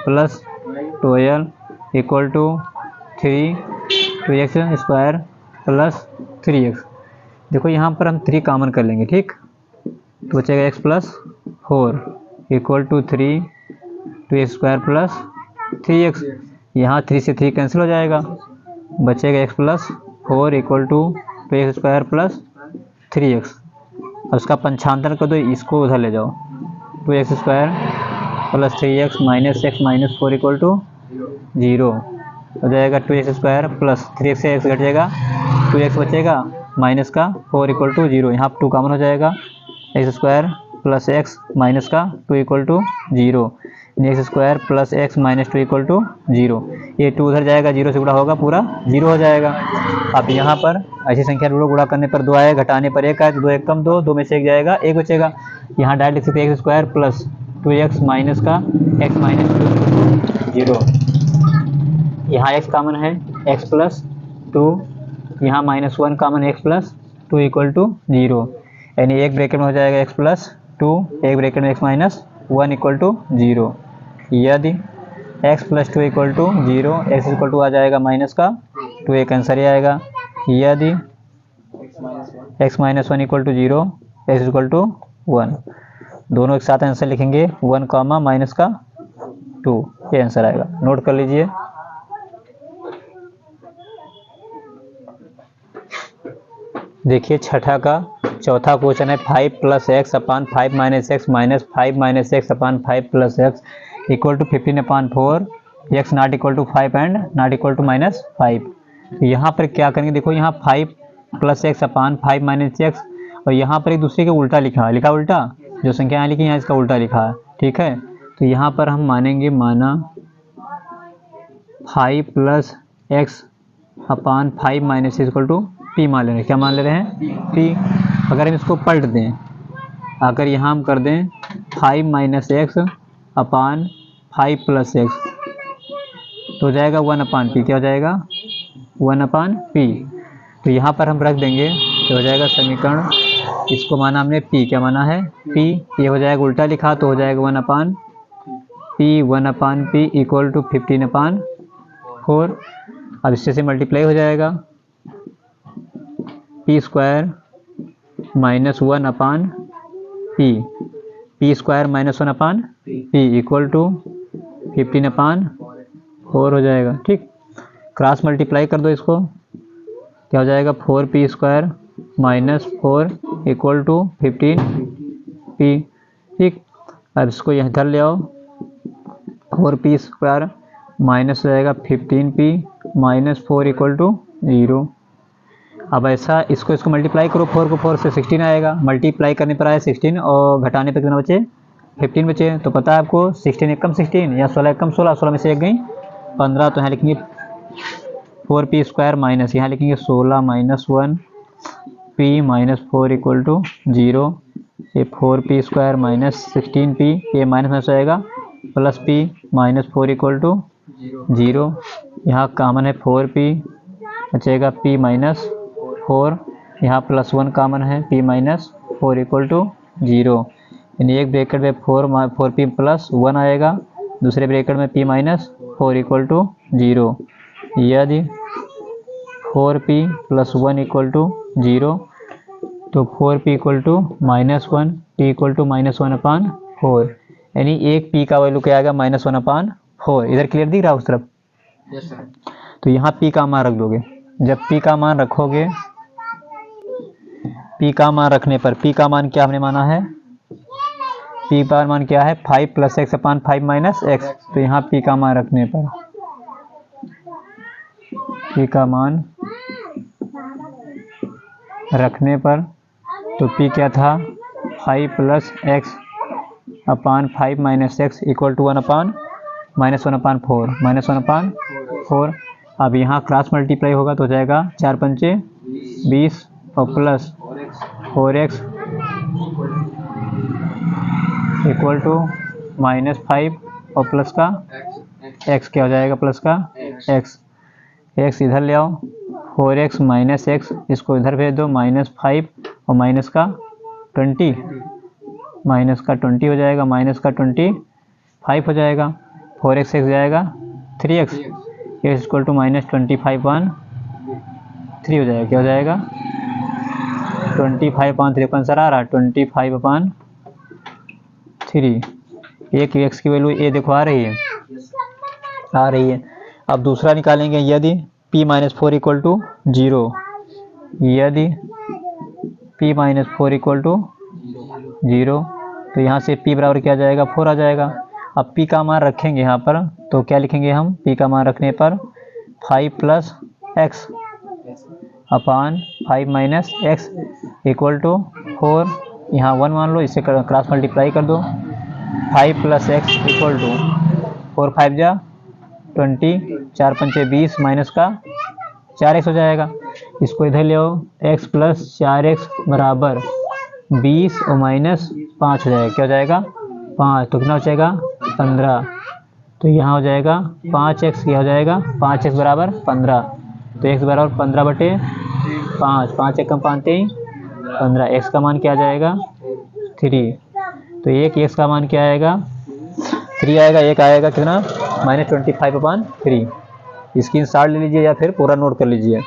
plus 12 equal to 2x square plus 3x। देखो यहाँ पर हम 3 कॉमन कर लेंगे, ठीक, तो बचेगा x plus 4 equal to 2x square plus 3x। यहाँ 3 से 3 कैंसिल हो जाएगा, बचेगा x plus 4 equal to 2x square plus 3x। और उसका पंचांतर कर दो, इसको उधर ले जाओ, 2x square plus 3x minus x minus 4 equal to 0 हो जाएगा, 2x स्क्वायर प्लस 3x से x घट जाएगा, 2x बचेगा माइनस का 4 इक्वल टू 0, यहाँ 2 कॉमन हो जाएगा, x square plus x minus का 2 equal to 0, x square plus x minus 2 equal to 0। ये 2 उधर जाएगा, 0 से गुणा होगा, पूरा 0 हो जाएगा। अब यहाँ पर ऐसी संख्या गुणा करने पर 2 आएगा, घटाने पर 1 आए, तो 2 1 कम 2, 2 में से 1 जाएगा, 1 बचेगा। यहाँ डायरेक्ट लिख सकते हैं x square plus 2x minus का x माइनस 2 0। यहाँ x कॉमन है, x प्लस 2, यहाँ माइनस 1 कॉमन है, x प्लस 2 इक्वल टू 0, यानी एक ब्रैकेट में हो जाएगा x प्लस 2, एक ब्रैकेट में x माइनस 1 इक्वल टू 0। यदि x plus 2 equal to 0, x equal to आ जाएगा माइनस का 2, एक आंसर ही आएगा। यदि x minus 1 equal to 0, x equal to 1, दोनों एक साथ आंसर लिखेंगे, 1 कॉमा माइनस का 2, ये आंसर आएगा, नोट कर लीजिए। देखिए छठा का चौथा क्वेश्चन है 5 plus x upon 5 minus x minus 5 minus x upon 5 plus x equal to 15 upon 4, x not equal to 5 and not equal to minus 5। यहाँ पर क्या करेंगे, देखो यहाँ 5 plus x upon 5 minus x, और यहाँ पर एक दूसरे के उल्टा लिखा उल्टा, जो संख्या यहाँ लिखी यहाँ इसका उल्टा लिखा है, ठीक है। तो यहाँ पर हम मानेंगे, माना 5 plus x upon 5 minus equal to p मान ले रहे हैं, क्या मान ले रहे हैं, पी। अगर हम इसको पलट दें, अगर यहाँ हम कर दें 5 minus x upon 5 plus x, तो हो जाएगा 1 अपान पी, क्या हो जाएगा 1 अपान पी। तो यहाँ पर हम रख देंगे, तो हो जाएगा समीकरण, इसको माना हमने पी, क्या माना है पी, ये हो जाएगा उल्टा लिखा, तो हो जाएगा 1 upon p, 1 upon p equal to 15 upon 4। अब इससे से मल्टीप्लाई हो जाएगा, p square minus 1 upon p, p square minus 1 upon p equal to 15 upon 4 हो जाएगा, ठीक। क्रॉस मल्टीप्लाई कर दो इसको, क्या हो जाएगा 4p square minus 4 equal to 15p, ठीक। अब इसको यहाँ इधर ले आओ, 4p स्क्वायर माइनस हो जाएगा 15p माइनस 4 इक्वल टू 0। अब ऐसा इसको मल्टीप्लाई करो, 4 को 4 से 16 आएगा, मल्टीप्लाई करने पर आया 16 और घटाने पर कितना बचे 15 बचे। तो पता है आपको 16 एक कम 16 या 16 एक कम 16, 16 में से एक गई 15, तो यहाँ लिखेंगे 4p स्क्वायर माइनस, यहाँ लिखेंगे 16 minus 1 p minus 4 equal to 0। ये 4p स्क्वायर माइनस 16p, ये माइनस हो जाएगा plus p minus 4 equal to 0। यहाँ कॉमन है 4p, बचेगा p माइनस 4, यहाँ प्लस 1 कॉमन है, p माइनस 4 इक्वल टू 0, यानी एक ब्रैकेट में 4p प्लस 1 आएगा, दूसरे ब्रैकेट में p माइनस 4 इक्वल टू 0। यदि 4p प्लस 1 इक्वल टू 0, तो 4p equal to minus 1, p equal to minus 1 upon 4, यानी एक p का वैल्यू क्या आएगा माइनस 1 अपान 4। इधर क्लियर दिख रहा है उस तरफ? Yes sir. तो यहाँ p का मान रख दोगे, जब p का मान रखोगे, p का मान रखने पर, p का मान क्या हमने माना है, p का मान क्या है 5 plus x upon 5 minus x. तो यहाँ p का मान रखने पर, p का मान रखने पर, तो p क्या था 5 plus x upon 5 minus x equal to 1 upon minus 1 upon 4, minus 1 upon 4। अब यहाँ क्रॉस मल्टीप्लाई होगा, तो हो जाएगा 4 पंचे 20 और प्लस 4x इक्वल टू -5 और प्लस का x क्या हो जाएगा, प्लस का x इधर ले आओ, 4x माइनस एक्स इसको इधर भेज दो, -5 और माइनस का 20 हो जाएगा, माइनस का 25 हो जाएगा, 4x जाएगा 3x, x इक्वल टू -25/3 हो जाएगा, क्या हो जाएगा 25/3 अपन सर आ रहा है 25/3। एक x की वैल्यू a देखो आ रही है। अब दूसरा निकालेंगे, यदि p-4 इक्वल टू 0, यदि p-4 इक्वल टू 0 तो यहाँ से p बराबर क्या आ जाएगा, 4 आ जाएगा। अब p का मान रखेंगे यहाँ पर, तो क्या लिखेंगे हम, p का मान रखने पर 5 + x upon 5 - x equal to 4, यहाँ 1 मान लो, इसे क्रॉस मल्टीप्लाई कर दो, 5 + x इक्वल टू 4 5 जा 20, 4 पंचे 20 माइनस का 4x हो जाएगा। इसको इधर ले आओ, x + 4x बराबर 20 और -5 हो जाएगा, क्या हो जाएगा 5, तो कितना हो जाएगा 15, तो यहाँ हो जाएगा 5x, क्या हो जाएगा 5x बराबर 15, तो x बराबर 15/5, 5 एकम 5 15, x का मान क्या आ जाएगा 3, तो एक x का मान क्या आएगा 3 आएगा, एक आएगा कितना -25/3। स्क्रीनशॉट ले लीजिए या फिर पूरा नोट कर लीजिए।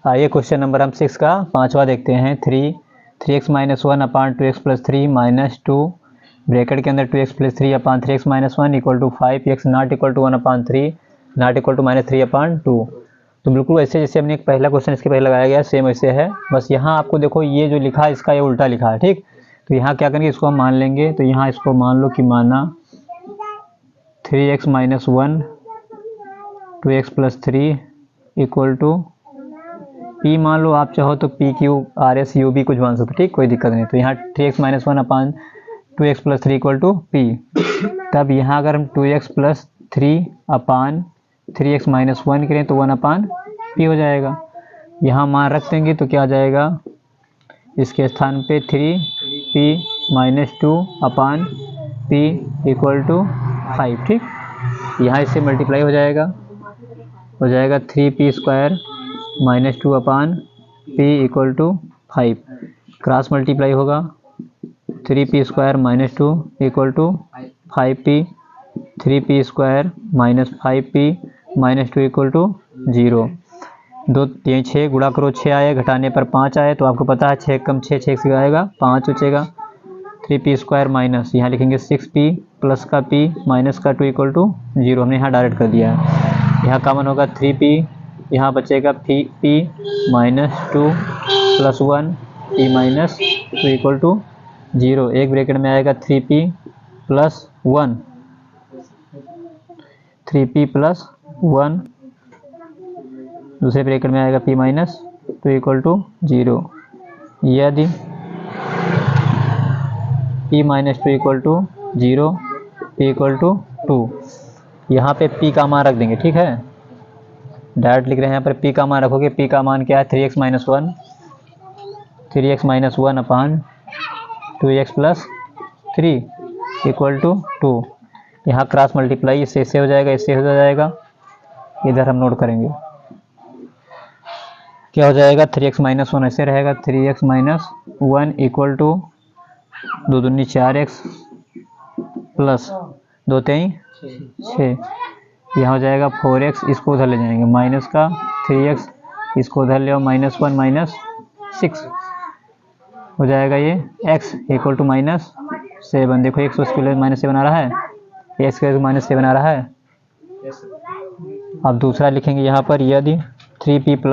आइए क्वेश्चन नंबर हम 6 का 5वां देखते हैं। 3x - 1 अपान 2x + 3 -2 ब्रैकेट के अंदर 2x + 3 upon 3x - 1 equal to 5x not equal to 1/3 not equal to -3/2। तो बिल्कुल ऐसे जैसे हमने एक पहला क्वेश्चन इसके पहले लगाया गया सेम ऐसे है, बस यहाँ आपको देखो ये जो लिखा है इसका ये उल्टा लिखा है, ठीक। तो यहाँ क्या करेंगे, इसको हम मान लेंगे, तो यहाँ इसको मान लो कि माना 3x - 1 2x + 3 equal to p मान लो, आप चाहो तो p q r s u भी कुछ मान सकते, ठीक, कोई दिक्कत नहीं। तो यहाँ 3x - 1 upon 2x + 3 equal to p, तब यहाँ अगर हम 2x + 3 अपान 3x - 1 करें तो 1/p हो जाएगा। यहाँ मान रख देंगे तो क्या आ जाएगा, इसके स्थान पे 3p - 2 upon p equal to 5, ठीक। यहाँ इससे मल्टीप्लाई हो जाएगा 3p² - 2 upon p equal to 5, cross multiply होगा 3p² - 2 equal to 5p, 3p² - 5p - 2 equal to 0। 2 3 6 गुणा करो, 6 आए, घटाने पर 5 आए, तो आपको पता है 6 कम 6 6 से आएगा 5 बचेगा। 3p² माइनस यहाँ लिखेंगे 6p प्लस का p माइनस का 2 इक्वल टू 0, हमने यहाँ डायरेक्ट कर दिया है। यहाँ कॉमन होगा 3p, यहाँ बचेगा p - 2 + 1 p - 2 इक्वल टू 0, एक ब्रैकेट में आएगा 3p + 1 दूसरे ब्रैकेट में आएगा p - 2 इक्वल टू 0। यदि p - 2 equal to 0, p equal to 2, यहाँ पे p का मान रख देंगे, ठीक है, डायरेक्ट लिख रहे हैं यहाँ पर p का मान रखोगे, p का मान क्या है 3x - 1 upon 2x + 3 equal to 2, यहाँ क्रॉस मल्टीप्लाई इससे हो जाएगा, इससे हो जाएगा, इधर हम नोट करेंगे क्या हो जाएगा 3x - 1 ऐसे रहेगा, 3x - 1 इक्वल टू 2 दूनी 4x प्लस 2 3 6, यहाँ हो जाएगा 4x, इसको उधर ले जाएंगे माइनस का 3x, इसको उधर ले आओ -1 -6 हो जाएगा, ये x इक्वल टू -7। देखो x उसके लिए -7 आ रहा है, x के -7 आ रहा है। अब दूसरा लिखेंगे यहाँ पर, यदि 3p +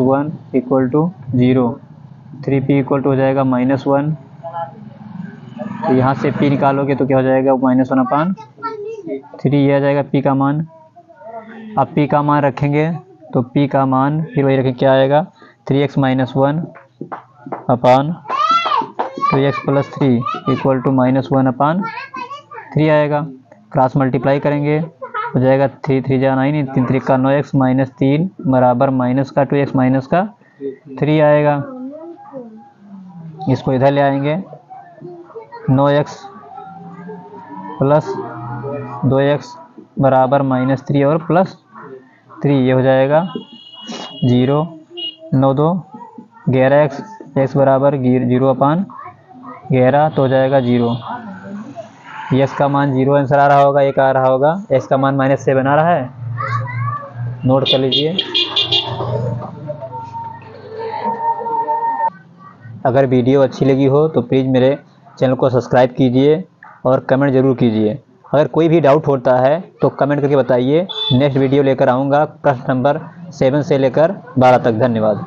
1 equal to 0, 3p equal to हो जाएगा -1, तो यहाँ से p निकालोगे तो क्या हो जाएगा -1/3, ये आ जाएगा p का मान। अब p का मान रखेंगे तो p का मान फिर वही रखें, क्या आएगा 3x - 1 upon 2x + 3 equal to -1/3 आएगा, क्रॉस मल्टीप्लाई करेंगे हो जाएगा 3 3 जा 9, 3 3 का 9x माइनस 3 बराबर माइनस का 2x माइनस का 3 आएगा। इसको इधर ले आएंगे, 9x प्लस 2x बराबर माइनस 3 और प्लस 3, ये हो जाएगा 0, 9 2 11x, x बराबर 0/11 तो हो जाएगा 0। x का मान 0 आंसर आ रहा होगा, 1 आ रहा होगा। x का मान -7 आ रहा है, नोट कर लीजिए। अगर वीडियो अच्छी लगी हो तो प्लीज़ मेरे चैनल को सब्सक्राइब कीजिए और कमेंट ज़रूर कीजिए। अगर कोई भी डाउट होता है तो कमेंट करके बताइए। नेक्स्ट वीडियो लेकर आऊँगा प्रश्न नंबर 7 से लेकर 12 तक। धन्यवाद।